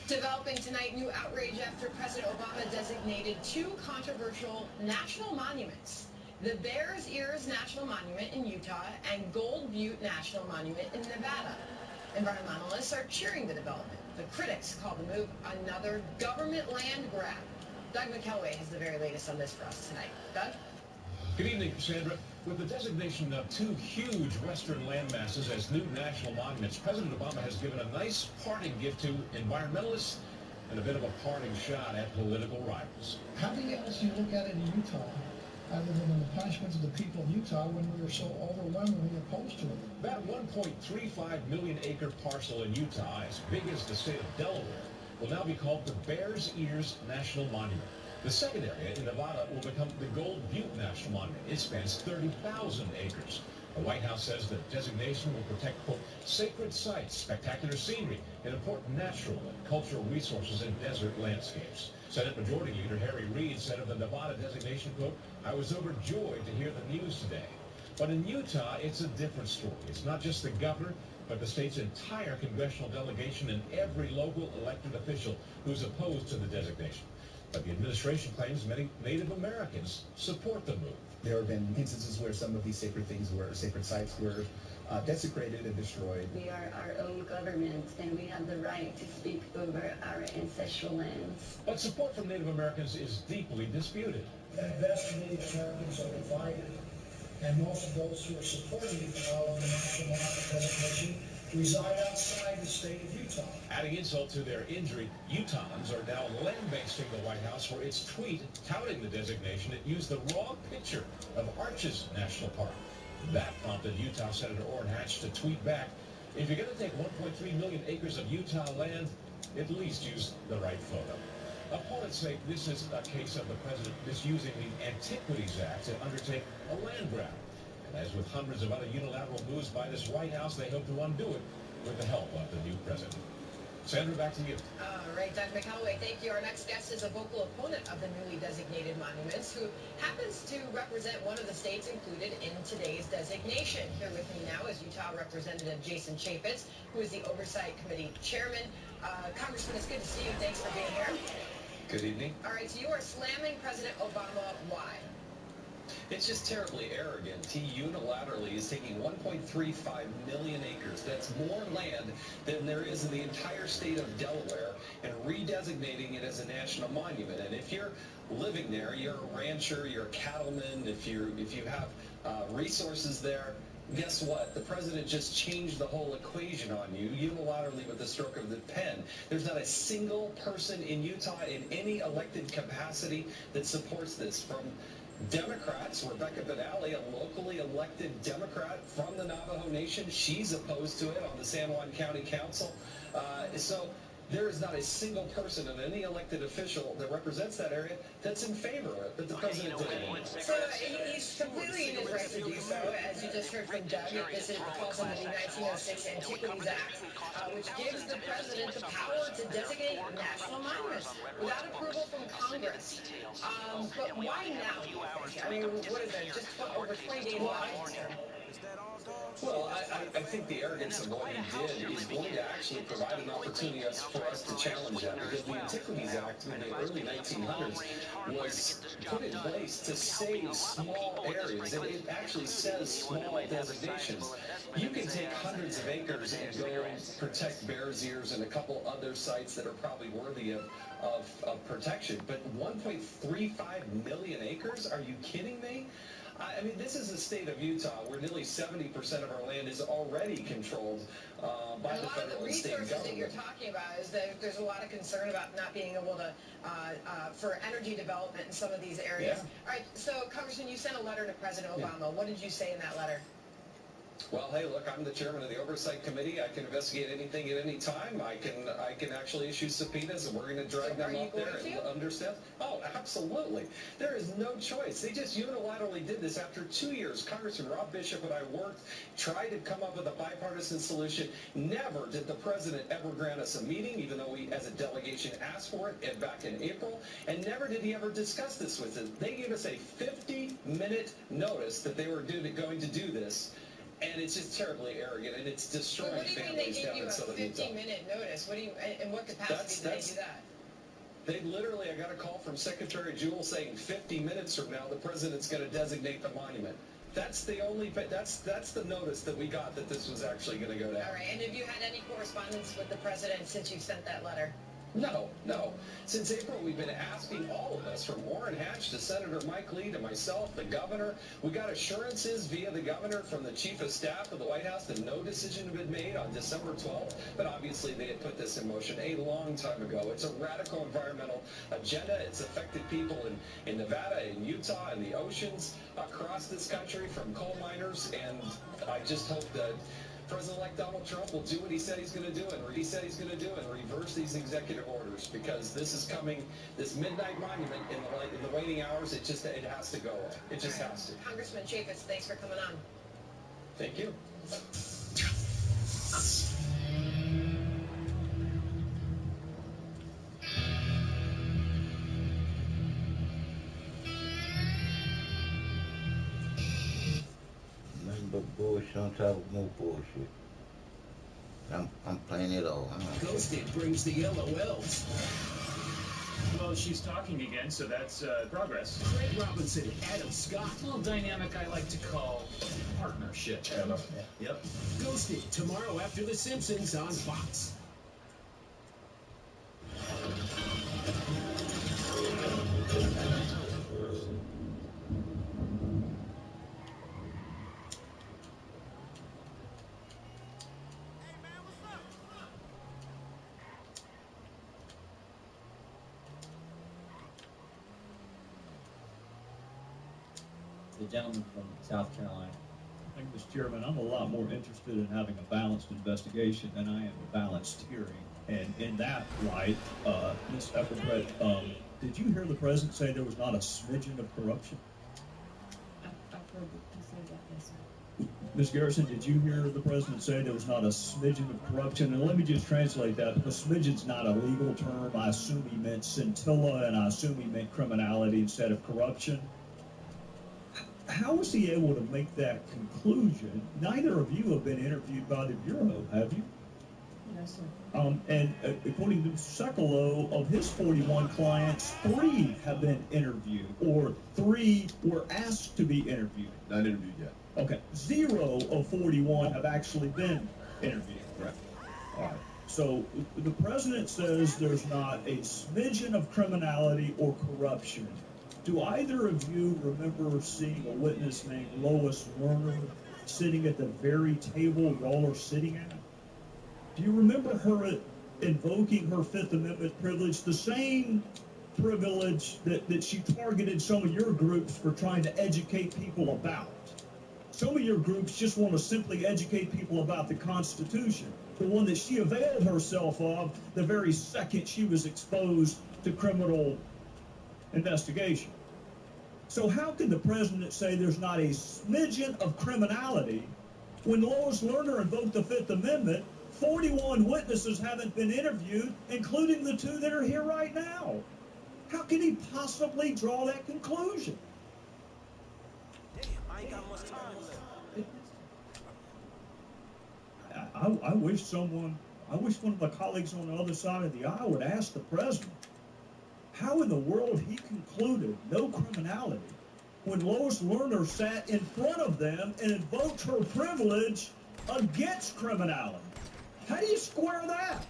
Developing tonight, new outrage after President Obama designated 2 controversial national monuments. The Bears Ears National Monument in Utah and Gold Butte National Monument in Nevada. Environmentalists are cheering the development, but critics call the move another government land grab. Doug McElway has the very latest on this for us tonight. Doug? Good evening, Cassandra. With the designation of 2 huge Western landmasses as new national monuments, President Obama has given a nice parting gift to environmentalists and a bit of a parting shot at political rivals. How else do you look at it in Utah, other than the punishment of the people of Utah when we were so overwhelmingly opposed to it? That 1.35 million acre parcel in Utah, as big as the state of Delaware, will now be called the Bears Ears National Monument. The second area in Nevada will become the Gold Butte National Monument. It spans 30,000 acres. The White House says the designation will protect, quote, sacred sites, spectacular scenery, and important natural and cultural resources in desert landscapes. Senate Majority Leader Harry Reid said of the Nevada designation, quote, I was overjoyed to hear the news today. But in Utah, it's a different story. It's not just the governor, but the state's entire congressional delegation and every local elected official who's opposed to the designation. But the administration claims many Native Americans support the move. There have been instances where some of these sacred sites were desecrated and destroyed. We are our own government, and we have the right to speak over our ancestral lands. But support from Native Americans is deeply disputed. The vast Native Americans are divided, and most of those who are supporting the national monument designation reside outside the state of Utah. Adding insult to their injury, Utahns are now lambasting the White House for its tweet touting the designation. It used the wrong picture of Arches National Park. That prompted Utah Senator Orrin Hatch to tweet back, if you're going to take 1.3 million acres of Utah land, at least use the right photo. Opponents say this is a case of the president misusing the Antiquities Act to undertake a land grab. And as with hundreds of other unilateral moves by this White House, they hope to undo it with the help of the new president. Sandra, back to you. All right, Doug McElway, thank you. Our next guest is a vocal opponent of the newly designated monuments who happens to represent one of the states included in today's designation. Here with me now is Utah Representative Jason Chaffetz, who is the Oversight Committee Chairman. Congressman, it's good to see you. Thanks for being here. Good evening. All right, so you are slamming President Obama. Why? It's just terribly arrogant. He unilaterally is taking 1.35 million acres. That's more land than there is in the entire state of Delaware and redesignating it as a national monument. And if you're living there, you're a rancher, you're a cattleman, if you have resources there, guess what? The president just changed the whole equation on you unilaterally with the stroke of the pen. There's not a single person in Utah in any elected capacity that supports this. From Democrats, Rebecca Benally, a locally elected Democrat from the Navajo Nation, she's opposed to it on the San Juan County Council. So there is not a single person and any elected official that represents that area that's in favor of it, but the president didn't. So he's completely in his right to do so, as you just heard from Doug. This falls under the 1906 Antiquities Act, which gives the president the power to designate national monuments without approval from Congress. But why now, do you think? I mean, what is it, just over 20 days left? Well, I think the arrogance of what he did is going to actually provide an opportunity for us to challenge that, because the Antiquities Act in the early 1900s was put in place to save small areas, and it actually says small designations. You can take hundreds of acres and go protect Bears Ears and a couple other sites that are probably worthy of of protection. But 1.35 million acres? Are you kidding me? I mean, this is the state of Utah where nearly 70% of our land is already controlled by the federal and state government. A lot of the resources that you're talking about is that there's a lot of concern about not being able to, for energy development in some of these areas. Yeah. All right, so Congressman, you sent a letter to President Obama. What did you say in that letter? Well, hey, look, I'm the chairman of the Oversight Committee. I can investigate anything at any time. I can actually issue subpoenas, and we're going to drag them up there and understand. Oh, absolutely. There is no choice. They just unilaterally did this after 2 years. Congressman Rob Bishop and I worked, tried to come up with a bipartisan solution. Never did the president ever grant us a meeting, even though we, as a delegation, asked for it back in April, and never did he ever discuss this with us. They gave us a 50-minute notice that they were going to do this. And it's just terribly arrogant, and it's destroying families down in southern Utah. What do you mean they gave you a 50-minute notice? What do you, in what capacity did they do that? They literally, I got a call from Secretary Jewell saying 50 minutes from now the president's going to designate the monument. That's the only, that's the notice that we got that this was actually going to go down. All right, and have you had any correspondence with the president since you sent that letter? No. Since April, we've been asking all of us, from Orrin Hatch to Senator Mike Lee to myself, the governor. We got assurances via the governor from the chief of staff of the White House that no decision had been made on December 12th. But obviously, they had put this in motion a long time ago. It's a radical environmental agenda. It's affected people in Nevada, in Utah, in the oceans, across this country, from coal miners. And I just hope that President-elect Donald Trump will do what he said he's going to do, and reverse these executive orders, because this is coming, this midnight monument in the waning hours. It has to go away. It just has to. Congressman Chaffetz, thanks for coming on. Thank you. Nothing but bullshit on top of more bullshit. I'm playing it all. Ghosted brings the LOLs. Well, she's talking again, so that's progress. Greg Robinson and Adam Scott. A little dynamic I like to call partnership. Yep. Ghosted, tomorrow after The Simpsons on Fox. The gentleman from South Carolina. Thank you, Mr. Chairman. I'm a lot more interested in having a balanced investigation than I am a balanced hearing. And in that light, Ms. Epperbrett, did you hear the president say there was not a smidgen of corruption? I've heard you say that, yes, sir. Ms. Garrison, did you hear the president say there was not a smidgen of corruption? And let me just translate that, because smidgen's not a legal term. I assume he meant scintilla, and I assume he meant criminality instead of corruption. How was he able to make that conclusion? Neither of you have been interviewed by the Bureau, have you? No, sir. And according to Sekulow, of his 41 clients, 3 have been interviewed, or 3 were asked to be interviewed. Not interviewed yet. Okay. 0 of 41 have actually been interviewed. Correct. All right. So the president says there's not a smidgen of criminality or corruption. Do either of you remember seeing a witness named Lois Lerner sitting at the very table y'all are sitting at? Do you remember her invoking her Fifth Amendment privilege, the same privilege that she targeted some of your groups for trying to educate people about? Some of your groups just want to simply educate people about the Constitution, the one that she availed herself of the very second she was exposed to criminal investigation. So how can the president say there's not a smidgen of criminality when Lois Lerner invoked the Fifth Amendment? 41 witnesses haven't been interviewed, including the 2 that are here right now. How can he possibly draw that conclusion? Damn, I ain't got much time left. I wish one of my colleagues on the other side of the aisle would ask the president how in the world he concluded no criminality when Lois Lerner sat in front of them and invoked her privilege against criminality. How do you square that?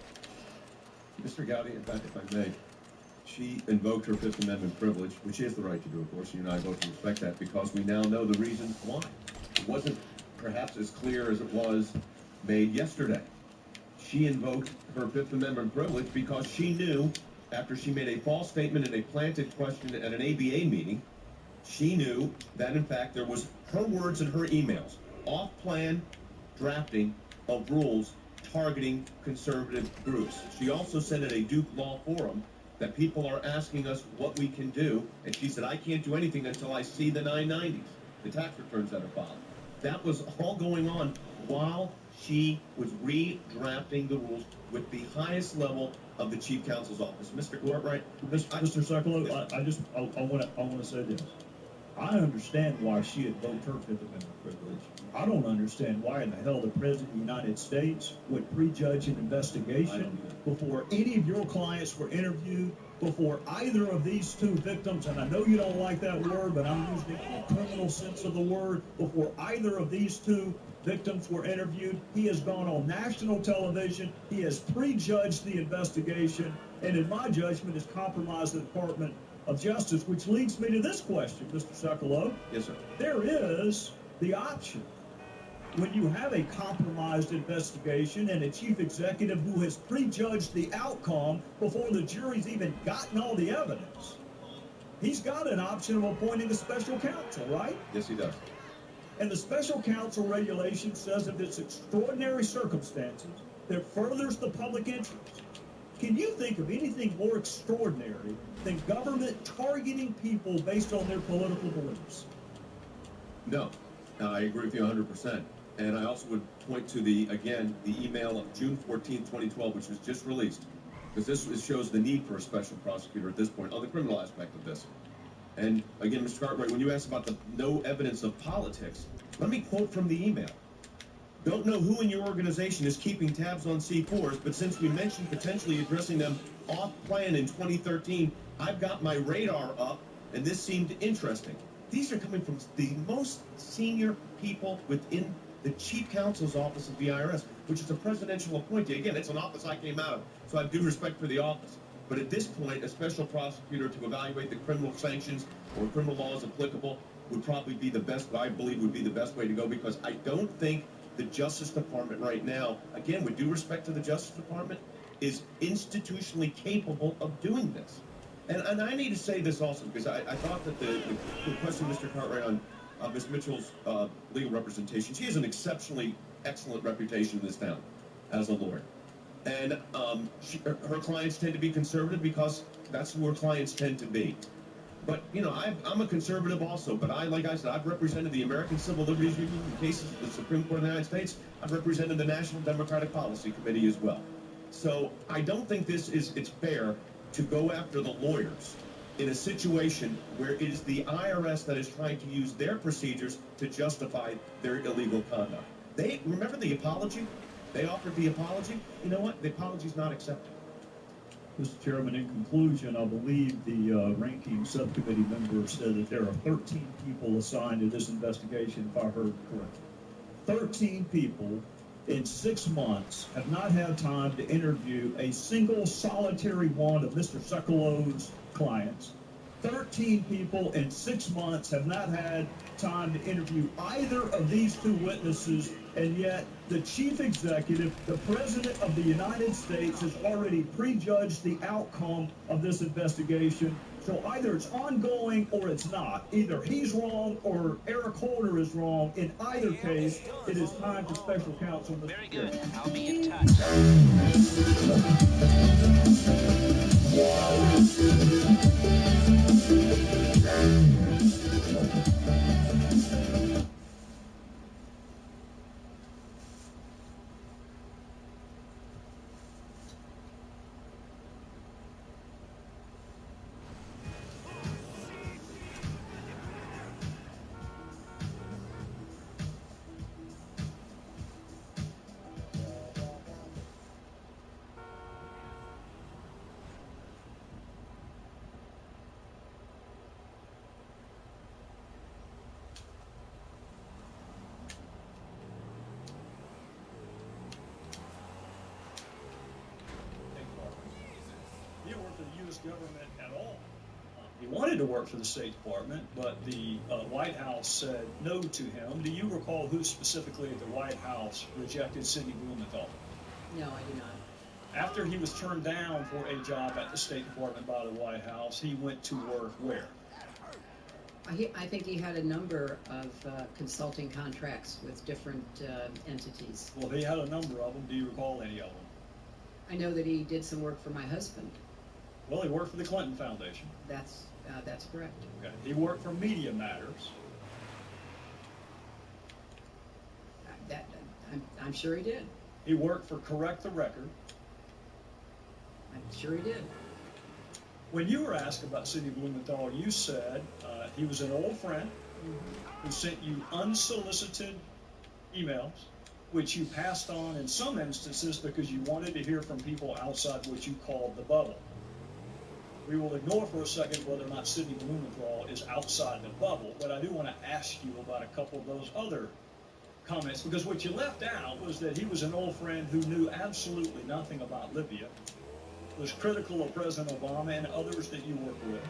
Mr. Gowdy, if I may, she invoked her Fifth Amendment privilege, which she has the right to do, of course. You and I both respect that because we now know the reasons why. It wasn't perhaps as clear as it was made yesterday. She invoked her Fifth Amendment privilege because she knew, after she made a false statement in a planted question at an ABA meeting, she knew that, in fact, there was her words and her emails, off-plan drafting of rules targeting conservative groups. She also said at a Duke Law Forum that people are asking us what we can do, and she said, I can't do anything until I see the 990s, the tax returns that are filed. That was all going on while she was redrafting the rules with the highest level of the Chief Counsel's office. Mr. Cartwright, Mr. Sekulow, I want to say this. I understand why she invoked her Fifth Amendment privilege. I don't understand why in the hell the President of the United States would prejudge an investigation before any of your clients were interviewed, before either of these two victims, and I know you don't like that word, but I'm using it in the criminal sense of the word, before either of these two victims were interviewed. He has gone on national television. He has prejudged the investigation, and in my judgment has compromised the Department of Justice, which leads me to this question, Mr. Sekulow. Yes, sir. There is the option when you have a compromised investigation and a chief executive who has prejudged the outcome before the jury's even gotten all the evidence. He's got an option of appointing a special counsel, right? Yes, he does. And the special counsel regulation says if it's extraordinary circumstances that furthers the public interest. Can you think of anything more extraordinary than government targeting people based on their political beliefs? No, I agree with you 100%. And I also would point to the email of June 14, 2012, which was just released, because this shows the need for a special prosecutor at this point on the criminal aspect of this. And again, Mr. Cartwright, when you asked about the no evidence of politics, let me quote from the email. Don't know who in your organization is keeping tabs on C4s, but since we mentioned potentially addressing them off-plan in 2013, I've got my radar up, and this seemed interesting. These are coming from the most senior people within the Chief Counsel's office of the IRS, which is a presidential appointee. Again, it's an office I came out of, so I have due respect for the office. But at this point, a special prosecutor to evaluate the criminal sanctions or criminal laws applicable would probably be the best, I believe would be the best way to go, because I don't think the Justice Department right now, again, with due respect to the Justice Department, is institutionally capable of doing this. And I need to say this also, because I thought that the question, Mr. Cartwright, on Ms. Mitchell's legal representation, she has an exceptionally excellent reputation in this town as a lawyer. And her clients tend to be conservative because that's who her clients tend to be. But, you know, I'm a conservative also, but like I said, I've represented the American Civil Liberties Union in cases of the Supreme Court of the United States. I've represented the National Democratic Policy Committee as well. So I don't think it's fair to go after the lawyers in a situation where it is the IRS that is trying to use their procedures to justify their illegal conduct. Remember the apology? They offered the apology. You know what? The apology's not accepted. Mr. Chairman, in conclusion, I believe the ranking subcommittee member said that there are 13 people assigned to this investigation, if I heard correctly. 13 people in 6 months have not had time to interview a single solitary one of Mr. Sekulow's clients. 13 people in 6 months have not had time to interview either of these two witnesses, and yet the chief executive, the president of the United States, has already prejudged the outcome of this investigation. So either it's ongoing or it's not. Either he's wrong or Eric Holder is wrong. In either case, it is time for special counsel. Very good. I'll be in touch. Government at wanted to work for the State Department, but the White House said no to him. Do you recall who specifically at the White House rejected Sidney Blumenthal? No, I do not. After he was turned down for a job at the State Department by the White House, he went to work where? I think he had a number of consulting contracts with different entities. Well, he had a number of them. Do you recall any of them? I know that he did some work for my husband. Well, he worked for the Clinton Foundation. That's correct. Okay. He worked for Media Matters. I'm sure he did. He worked for Correct the Record. I'm sure he did. When you were asked about Sidney Blumenthal, you said he was an old friend who sent you unsolicited emails, which you passed on in some instances because you wanted to hear from people outside what you called the bubble. We will ignore for a second whether or not Sidney Blumenthal is outside the bubble, but I do want to ask you about a couple of those other comments, because what you left out was that he was an old friend who knew absolutely nothing about Libya, was critical of President Obama and others that you work with,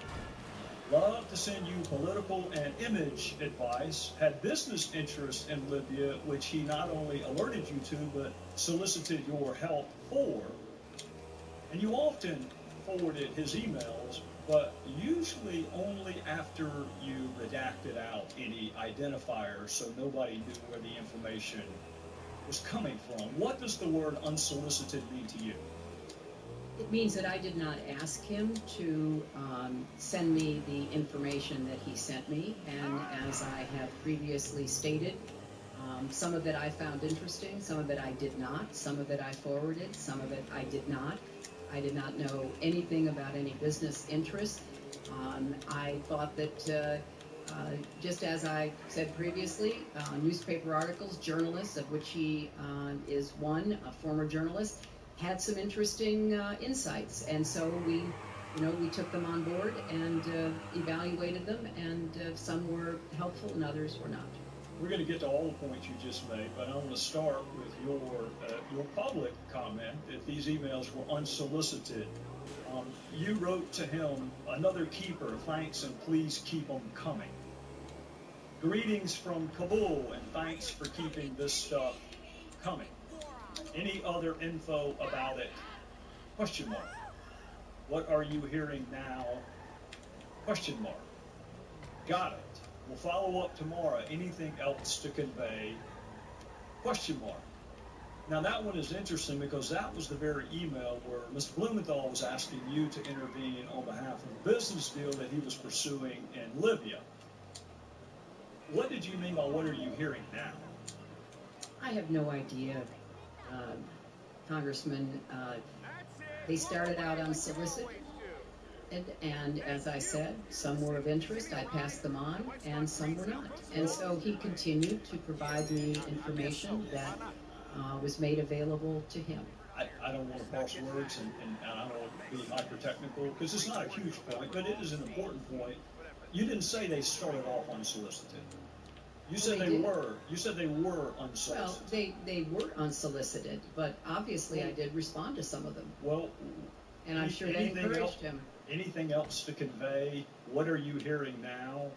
loved to send you political and image advice, had business interests in Libya, which he not only alerted you to, but solicited your help for, and you often forwarded his emails, but usually only after you redacted out any identifiers so nobody knew where the information was coming from. What does the word unsolicited mean to you? It means that I did not ask him to send me the information that he sent me, and as I have previously stated, some of it I found interesting, some of it I did not, some of it I forwarded, some of it I did not. I did not know anything about any business interest. I thought that, just as I said previously, newspaper articles, journalists, of which he is one, a former journalist, had some interesting insights, and so we took them on board and evaluated them, and some were helpful and others were not. We're going to get to all the points you just made, but I want to start with your public comment that these emails were unsolicited. You wrote to him, "Another keeper, thanks and please keep them coming. Greetings from Kabul and thanks for keeping this stuff coming. Any other info about it? Question mark. What are you hearing now? Question mark. Got it. We'll follow up tomorrow. Anything else to convey? Question mark." Now that one is interesting because that was the very email where Mr. Blumenthal was asking you to intervene on behalf of the business deal that he was pursuing in Libya. What did you mean by what are you hearing now? I have no idea, Congressman. They started out unsolicited. And as I said, some were of interest, I passed them on, and some were not. And so he continued to provide me information that was made available to him. I don't want to parse words, and I don't want to be hyper-technical, because it's not a huge point, but it is an important point. You didn't say they started off unsolicited. You said they were. You said they were unsolicited. Well, they were unsolicited, but obviously I did respond to some of them. Well, and I'm sure they encouraged him. Anything else to convey? What are you hearing now?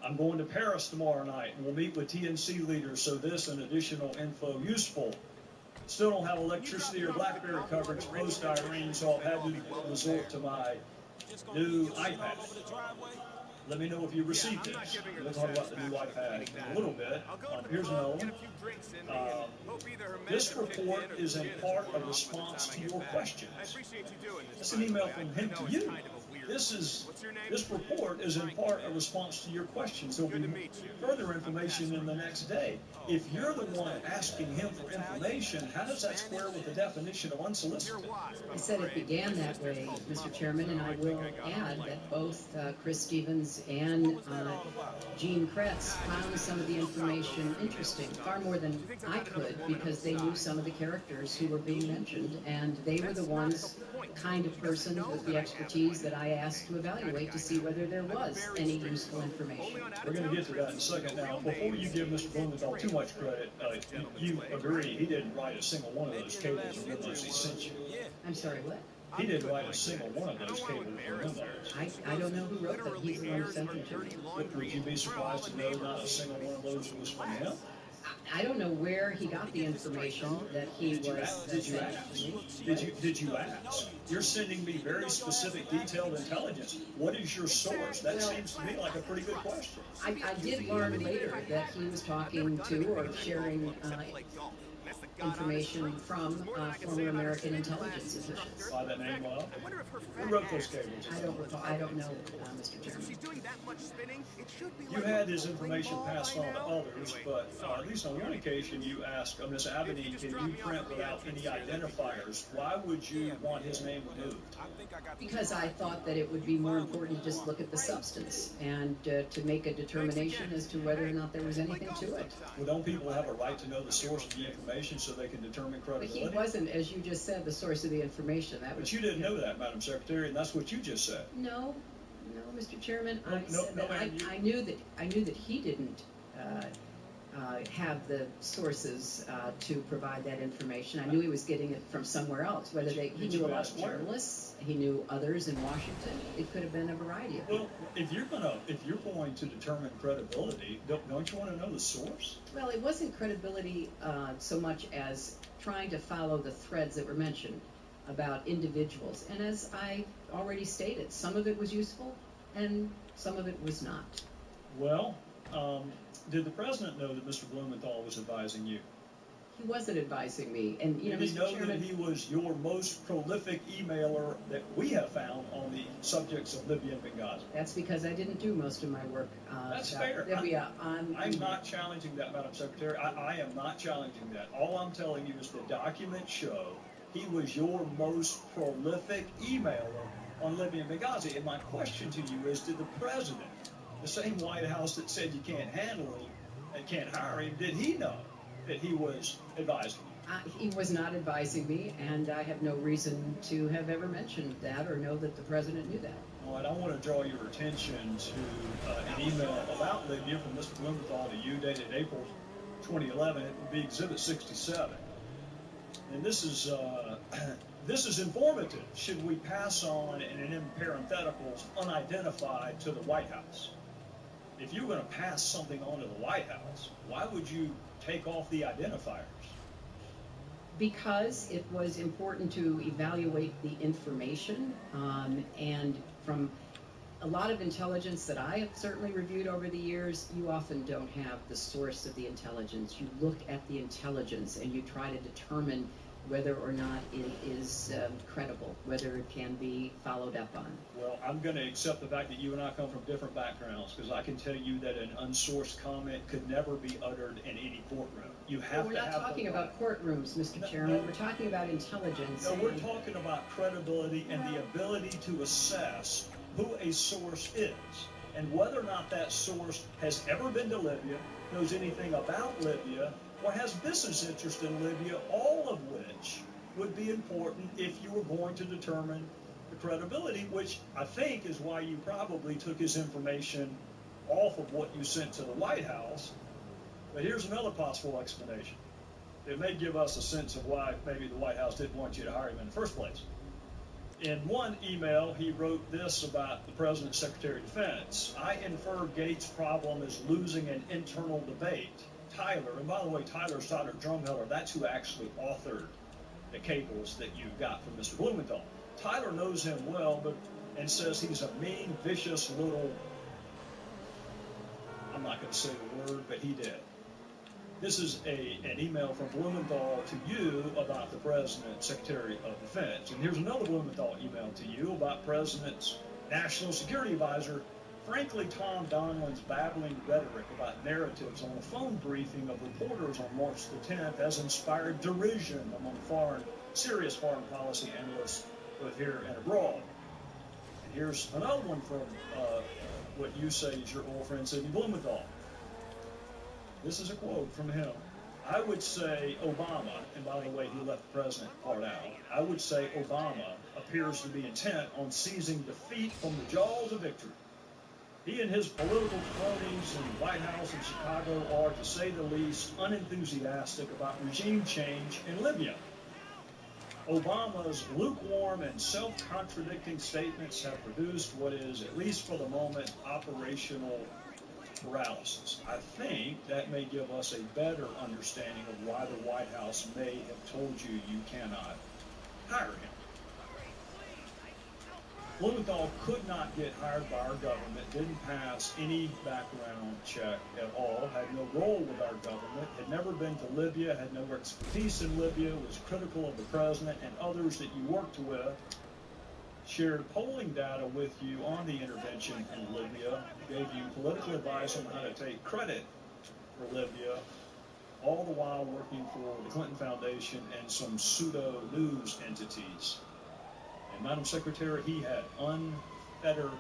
I'm going to Paris tomorrow night, and we'll meet with TNC leaders, so this and additional info useful. Still don't have electricity or BlackBerry coverage post-Irene, so I've had to resort to my new iPad. Let me know if you received it. We'll talk about the new iPad in a little bit. Here's another one. This report is in part a response to your questions. It's an email from him to you. This report is in part a response to your questions. There'll be further information in the next day. If you're the one asking him for information, how does that square with the definition of unsolicited? I said it began that way, Mr. Chairman, and I will add that both Chris Stevens and Gene Kretz found some of the information interesting, far more than I could, because they knew some of the characters who were being mentioned, and they were the ones, kind of person with the expertise that I asked to evaluate to see whether there was any useful information. We're going to get to that in a second. Now, before you give Mr. Blumenthal too much credit, you agree he didn't write a single one of those cables or memos he sent you. I'm sorry, what? He didn't write a single one of those cables for those. I don't know who wrote them. He's the one who sent them to me. Would you be surprised to know not a single one of those was from him? I don't know where he got the information that he was Did you sending ask? to me. Did you ask? You're sending me very specific, detailed intelligence. What is your source? That seems to me like a pretty good question. I did learn later that he was talking to or sharing information from former American intelligence officials. By that name, who wrote those cables? I don't know, Mr. Chairman. You had his information passed on to others, but at least on one occasion you asked Ms. Aberdeen, can you print without any identifiers? Why would you want his name removed? Because I thought that it would be more important to just look at the substance and to make a determination as to whether or not there was anything to it. Well, don't people have a right to know the source of the information so they can determine credibility? But he wasn't, as you just said, the source of the information. But you didn't know that, Madam Secretary, and that's what you just said. No, Mr. Chairman. I knew that he didn't have the sources to provide that information. I knew he was getting it from somewhere else. Whether he knew a lot of journalists, he knew others in Washington. It could have been a variety of people. Well, if you're going to determine credibility, don't you want to know the source? Well, it wasn't credibility so much as trying to follow the threads that were mentioned about individuals. And as I already stated, some of it was useful and some of it was not. Well, did the president know that Mr. Blumenthal was advising you? He wasn't advising me. And Did he know that he was your most prolific emailer that we have found on the subjects of Libya and Benghazi? That's because I didn't do most of my work. That's fair. Libya I'm not challenging that, Madam Secretary. I am not challenging that. All I'm telling you is the documents show he was your most prolific emailer on Libya and Benghazi. And my question to you is, did the president, the same White House that said you can't handle him and can't hire him, did he know that he was advising you? He was not advising me, and I have no reason to have ever mentioned that or know that the president knew that. All right, I want to draw your attention to an email about Libya from Mr. Blumenthal to you dated April 2011. It will be Exhibit 67. And this is informative. Should we pass on, and in parentheticals, unidentified to the White House? If you're going to pass something on to the White House, why would you take off the identifiers? Because it was important to evaluate the information, and from a lot of intelligence that I have certainly reviewed over the years, you often don't have the source of the intelligence. You look at the intelligence and you try to determine whether or not it is credible, whether it can be followed up on. Well, I'm going to accept the fact that you and I come from different backgrounds, because I can tell you that an unsourced comment could never be uttered in any courtroom. You have We're not talking about courtrooms, Mr. Chairman. We're talking about intelligence. No, we're talking about credibility and the ability to assess who a source is and whether or not that source has ever been to Libya, knows anything about Libya, or has business interest in Libya, all of which would be important if you were going to determine the credibility, which I think is why you probably took his information off of what you sent to the White House. But here's another possible explanation. It may give us a sense of why maybe the White House didn't want you to hire him in the first place. In one email, he wrote this about the President's Secretary of Defense. I infer Gates' problem is losing an internal debate. Tyler, and by the way, Tyler Stoddard Drumheller, that's who actually authored the cables that you got from Mr. Blumenthal. Tyler knows him well, and says he's a mean, vicious little, I'm not going to say the word, but he did. This is an email from Blumenthal to you about the President's Secretary of Defense. And here's another Blumenthal email to you about President's National Security Advisor. Frankly, Tom Donilon's babbling rhetoric about narratives on a phone briefing of reporters on March the 10th has inspired derision among serious foreign policy analysts, both here and abroad. And here's another one from what you say is your old friend Sidney Blumenthal. This is a quote from him. I would say Obama, and by the way, he left the president part out, I would say Obama appears to be intent on seizing defeat from the jaws of victory. He and his political cronies in the White House in Chicago are, to say the least, unenthusiastic about regime change in Libya. Obama's lukewarm and self-contradicting statements have produced what is, at least for the moment, operational paralysis. I think that may give us a better understanding of why the White House may have told you you cannot hire him. Blumenthal could not get hired by our government, didn't pass any background check at all, had no role with our government, had never been to Libya, had no expertise in Libya, was critical of the president and others that you worked with, shared polling data with you on the intervention in Libya, gave you political advice on how to take credit for Libya, all the while working for the Clinton Foundation and some pseudo-news entities. And Madam Secretary, he had unfettered.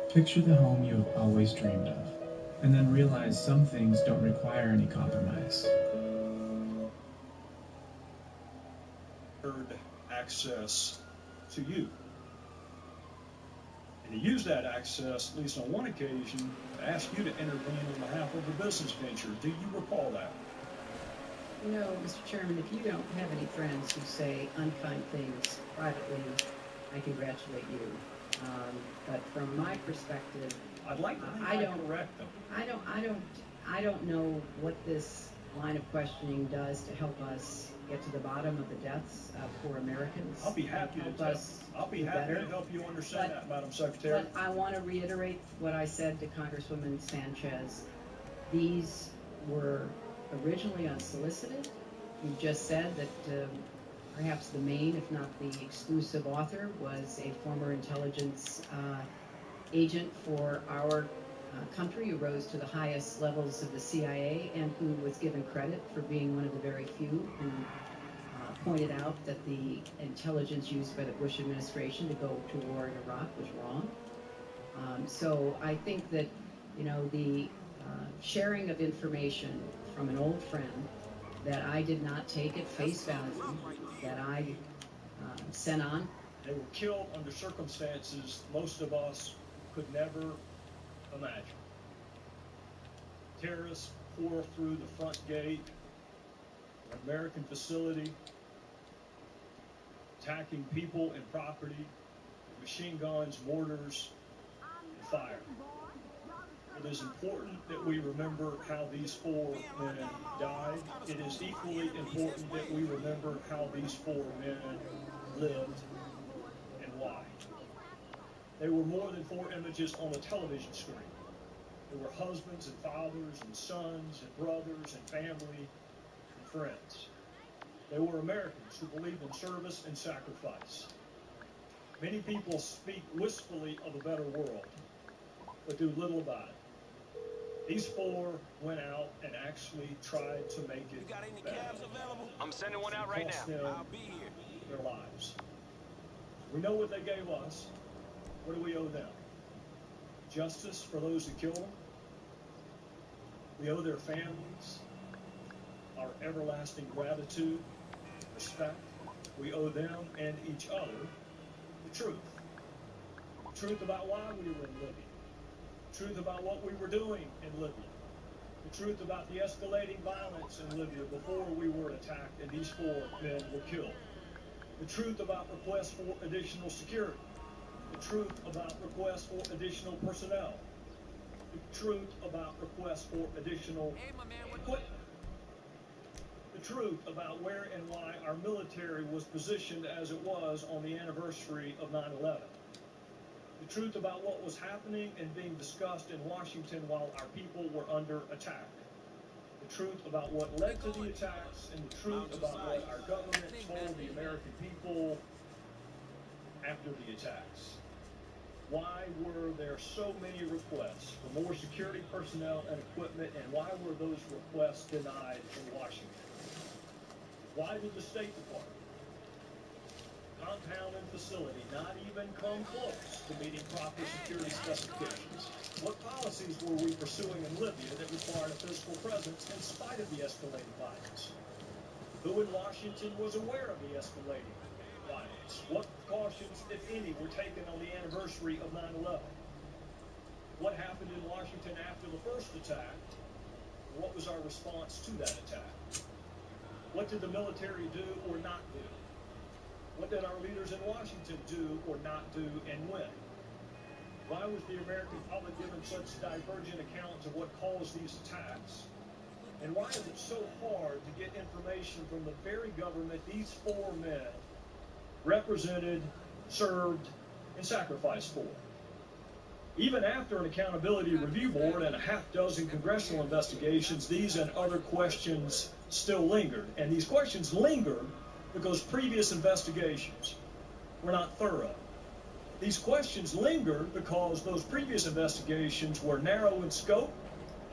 Picture the home you have always dreamed of, and then realize some things don't require any compromise. Access to you. And he used that access, at least on one occasion, to ask you to intervene on behalf of a business venture. Do you recall that? You know, Mr. Chairman, if you don't have any friends who say unkind things privately, I congratulate you. But from my perspective, I'd like to think I don't correct them. I don't know what this line of questioning does to help us get to the bottom of the deaths of poor Americans. I'll be happy to help you understand that, Madam Secretary. But I want to reiterate what I said to Congresswoman Sanchez. These were originally unsolicited. You just said that perhaps the main, if not the exclusive author, was a former intelligence agent for our country who rose to the highest levels of the CIA and who was given credit for being one of the very few who pointed out that the intelligence used by the Bush administration to go to war in Iraq was wrong. So I think that, you know, the sharing of information from an old friend that I did not take at face value, that I sent on. They were killed under circumstances most of us could never imagine. Terrorists pour through the front gate of an American facility, attacking people and property, machine guns, mortars, and fire. It is important that we remember how these 4 men died. It is equally important that we remember how these 4 men lived and why. They were more than 4 images on a television screen. They were husbands and fathers and sons and brothers and family and friends. They were Americans who believed in service and sacrifice. Many people speak wistfully of a better world, but do little about it. These 4 went out and actually tried to make it better. I'm sending one out right now. I'll be here. Their lives. We know what they gave us. What do we owe them? Justice for those who killed them. We owe their families our everlasting gratitude, respect. We owe them and each other the truth. The truth about why we were in Libya. The truth about what we were doing in Libya. The truth about the escalating violence in Libya before we were attacked and these 4 men were killed. The truth about requests for additional security. The truth about requests for additional personnel. The truth about requests for additional equipment. The truth about where and why our military was positioned as it was on the anniversary of 9/11. The truth about what was happening and being discussed in Washington while our people were under attack. The truth about what led to the attacks and the truth about what our government told the American people after the attacks. Why were there so many requests for more security personnel and equipment, and why were those requests denied in Washington? Why did the State Department, compound and facility, not even come close to meeting proper security specifications? What policies were we pursuing in Libya that required a physical presence in spite of the escalating violence? Who in Washington was aware of the escalating violence? What precautions, if any, were taken on the anniversary of 9/11? What happened in Washington after the first attack What was our response to that attack? What did the military do or not do? What did our leaders in Washington do or not do, and when? Why was the American public given such divergent accounts of what caused these attacks? And why is it so hard to get information from the very government these four men represented, served, and sacrificed for? Even after an accountability review board and a half-dozen congressional investigations, these and other questions still lingered. And these questions linger because previous investigations were not thorough. These questions linger because those previous investigations were narrow in scope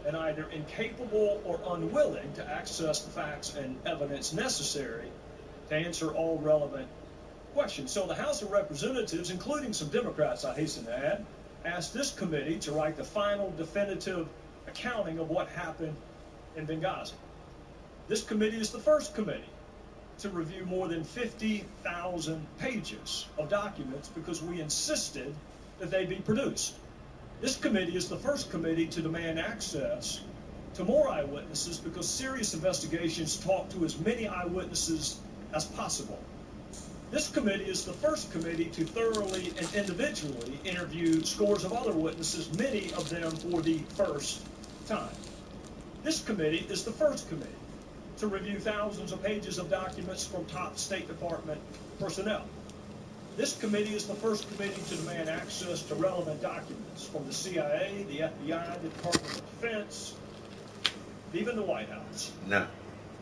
and either incapable or unwilling to access the facts and evidence necessary to answer all relevant questions. So the House of Representatives, including some Democrats, I hasten to add, asked this committee to write the final definitive accounting of what happened in Benghazi. This committee is the first committee to review more than 50,000 pages of documents because we insisted that they be produced. This committee is the first committee to demand access to more eyewitnesses because serious investigations talk to as many eyewitnesses as possible. This committee is the first committee to thoroughly and individually interview scores of other witnesses, many of them for the first time. This committee is the first committee to review thousands of pages of documents from top State Department personnel. This committee is the first committee to demand access to relevant documents from the CIA, the FBI, the Department of Defense, even the White House. No.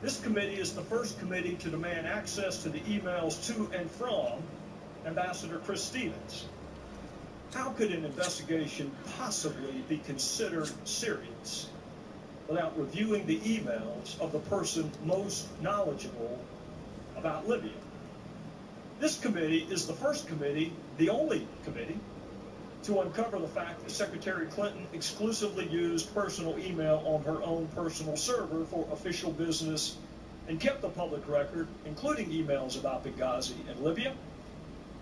This committee is the first committee to demand access to the emails to and from Ambassador Chris Stevens. How could an investigation possibly be considered serious without reviewing the emails of the person most knowledgeable about Libya? This committee is the first committee, the only committee, to uncover the fact that Secretary Clinton exclusively used personal email on her own personal server for official business and kept the public record, including emails about Benghazi and Libya,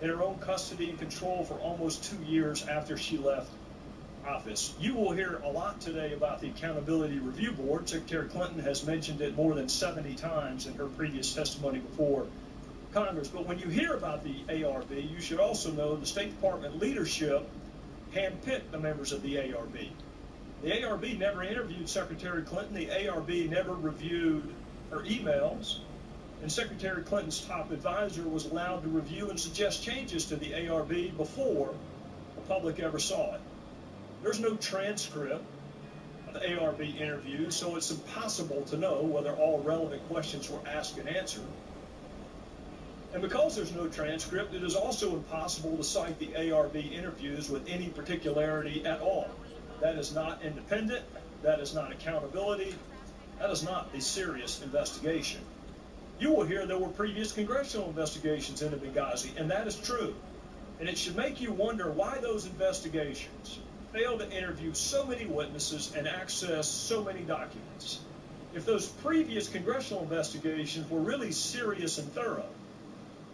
in her own custody and control for almost 2 years after she left office. You will hear a lot today about the Accountability Review Board. Secretary Clinton has mentioned it more than 70 times in her previous testimony before Congress. But when you hear about the ARB, you should also know the State Department leadership handpicked the members of the ARB. The ARB never interviewed Secretary Clinton. The ARB never reviewed her emails. And Secretary Clinton's top advisor was allowed to review and suggest changes to the ARB before the public ever saw it. There's no transcript of the ARB interviews, so it's impossible to know whether all relevant questions were asked and answered. And because there's no transcript, it is also impossible to cite the ARB interviews with any particularity at all. That is not independent. That is not accountability. That is not a serious investigation. You will hear there were previous congressional investigations into Benghazi, and that is true. And it should make you wonder why those investigations failed to interview so many witnesses and access so many documents. If those previous congressional investigations were really serious and thorough,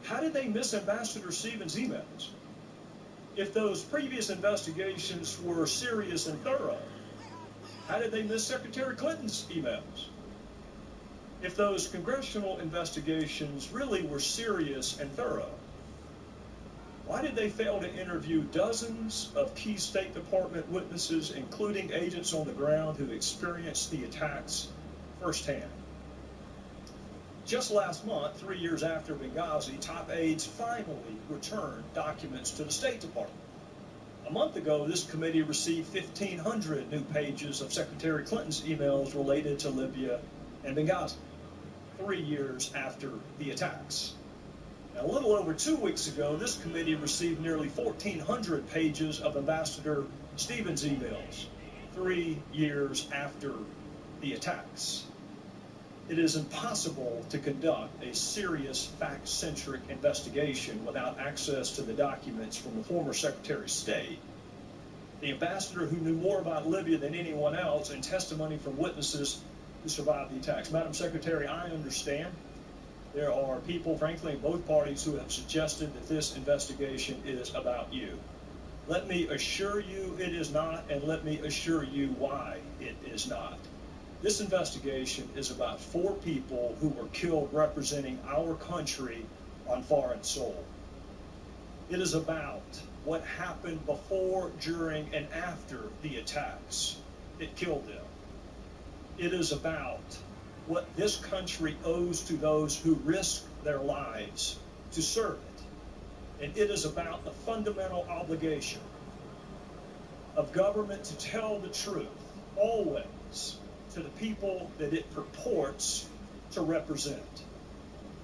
how did they miss Ambassador Stevens' emails? If those previous investigations were serious and thorough, how did they miss Secretary Clinton's emails? If those congressional investigations really were serious and thorough, why did they fail to interview dozens of key State Department witnesses, including agents on the ground who experienced the attacks firsthand? Just last month, 3 years after Benghazi, top aides finally returned documents to the State Department. A month ago, this committee received 1,500 new pages of Secretary Clinton's emails related to Libya and Benghazi, 3 years after the attacks. Now, a little over 2 weeks ago, this committee received nearly 1,400 pages of Ambassador Stevens' emails, 3 years after the attacks. It is impossible to conduct a serious, fact-centric investigation without access to the documents from the former Secretary of State, the ambassador who knew more about Libya than anyone else, and testimony from witnesses who survived the attacks. Madam Secretary, I understand there are people, frankly, in both parties who have suggested that this investigation is about you. Let me assure you it is not, and let me assure you why it is not. This investigation is about 4 people who were killed representing our country on foreign soil. It is about what happened before, during, and after the attacks that killed them. It is about what this country owes to those who risk their lives to serve it. And it is about the fundamental obligation of government to tell the truth, always, to the people that it purports to represent.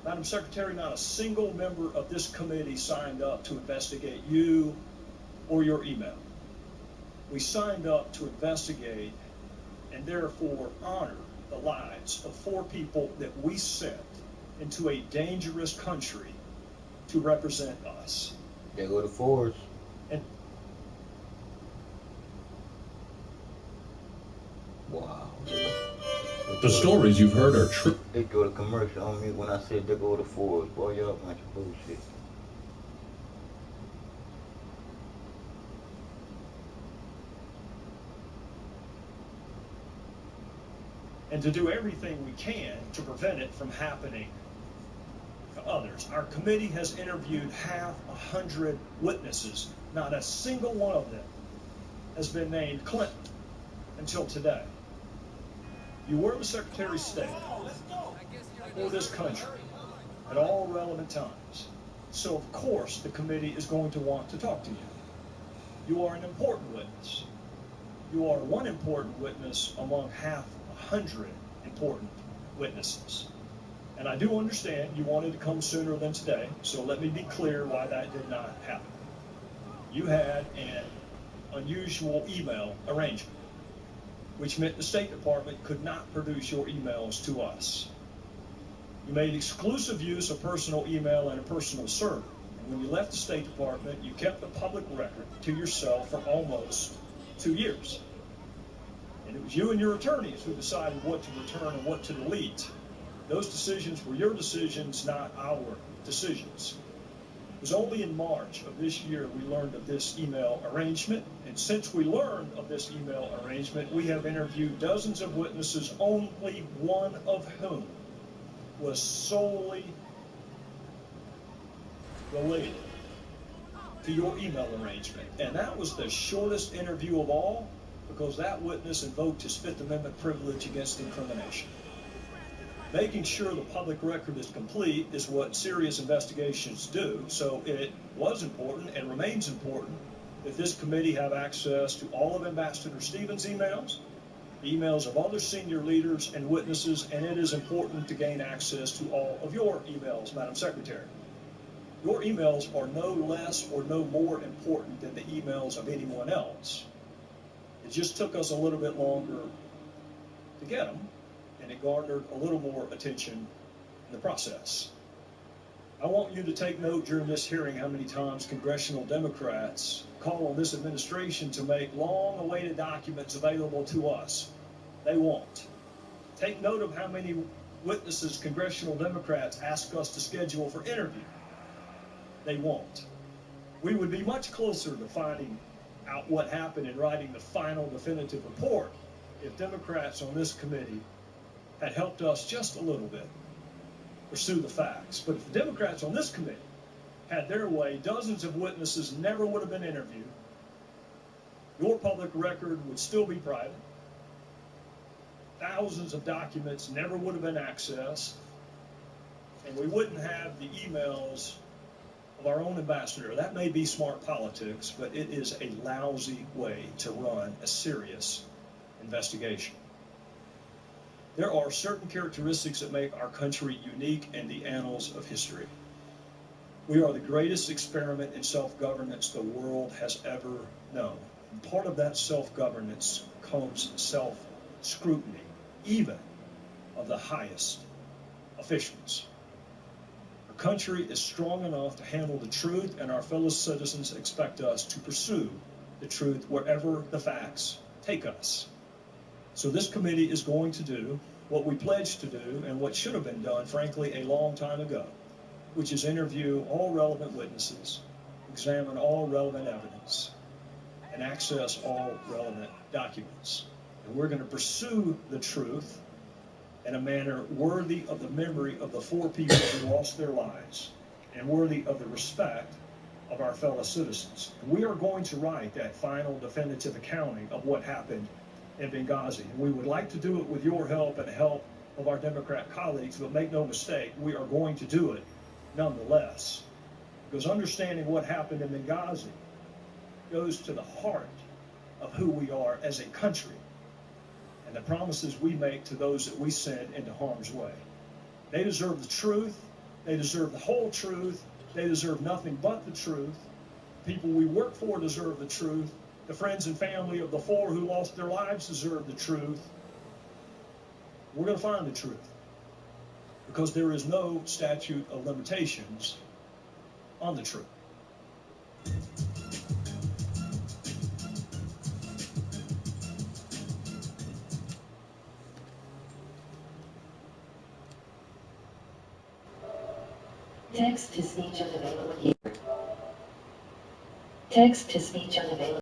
Madam Secretary, not a single member of this committee signed up to investigate you or your email. We signed up to investigate and therefore honor the lives of 4 people that we sent into a dangerous country to represent us. They go to force. And wow. The stories you've heard are true. They go to commercial on me when I said they go to force. Boy, y'all bunch of bullshit. and to do everything we can to prevent it from happening to others. Our committee has interviewed 100 witnesses. Not a single one of them has been named Clinton until today. You were the Secretary of State for this country at all relevant times. So, of course, the committee is going to want to talk to you. You are an important witness. You are one important witness among 100 important witnesses. And I do understand you wanted to come sooner than today, so let me be clear why that did not happen. You had an unusual email arrangement, which meant the State Department could not produce your emails to us. You made exclusive use of personal email and a personal server. And when you left the State Department, you kept the public record to yourself for almost 2 years. And it was you and your attorneys who decided what to return and what to delete. Those decisions were your decisions, not our decisions. It was only in March of this year we learned of this email arrangement. And since we learned of this email arrangement, we have interviewed dozens of witnesses, only one of whom was solely related to your email arrangement. And that was the shortest interview of all, because that witness invoked his Fifth Amendment privilege against incrimination. Making sure the public record is complete is what serious investigations do, so it was important and remains important that this committee have access to all of Ambassador Stevens' emails, the emails of other senior leaders and witnesses, and it is important to gain access to all of your emails, Madam Secretary. Your emails are no less or no more important than the emails of anyone else. It just took us a little bit longer to get them, and it garnered a little more attention in the process. I want you to take note during this hearing how many times congressional Democrats call on this administration to make long-awaited documents available to us. They won't. Take note of how many witnesses congressional Democrats ask us to schedule for interview. They won't. We would be much closer to finding out what happened and writing the final definitive report if Democrats on this committee had helped us just a little bit pursue the facts. But if the Democrats on this committee had their way, dozens of witnesses never would have been interviewed. Your public record would still be private. Thousands of documents never would have been accessed. And we wouldn't have the emails of our own ambassador. That may be smart politics, but it is a lousy way to run a serious investigation. There are certain characteristics that make our country unique in the annals of history. We are the greatest experiment in self-governance the world has ever known. And part of that self-governance comes self-scrutiny, even of the highest officials. Our country is strong enough to handle the truth, and our fellow citizens expect us to pursue the truth wherever the facts take us. So this committee is going to do what we pledged to do and what should have been done, frankly, a long time ago, which is interview all relevant witnesses, examine all relevant evidence, and access all relevant documents. And we're going to pursue the truth in a manner worthy of the memory of the 4 people who lost their lives and worthy of the respect of our fellow citizens. And we are going to write that final definitive accounting of what happened in Benghazi. And we would like to do it with your help and the help of our Democrat colleagues, but make no mistake, we are going to do it nonetheless. Because understanding what happened in Benghazi goes to the heart of who we are as a country and the promises we make to those that we send into harm's way. They deserve the truth. They deserve the whole truth. They deserve nothing but the truth. The people we work for deserve the truth. The friends and family of the 4 who lost their lives deserve the truth. We're going to find the truth because there is no statute of limitations on the truth. Text to speech unavailable here. Text to speech unavailable.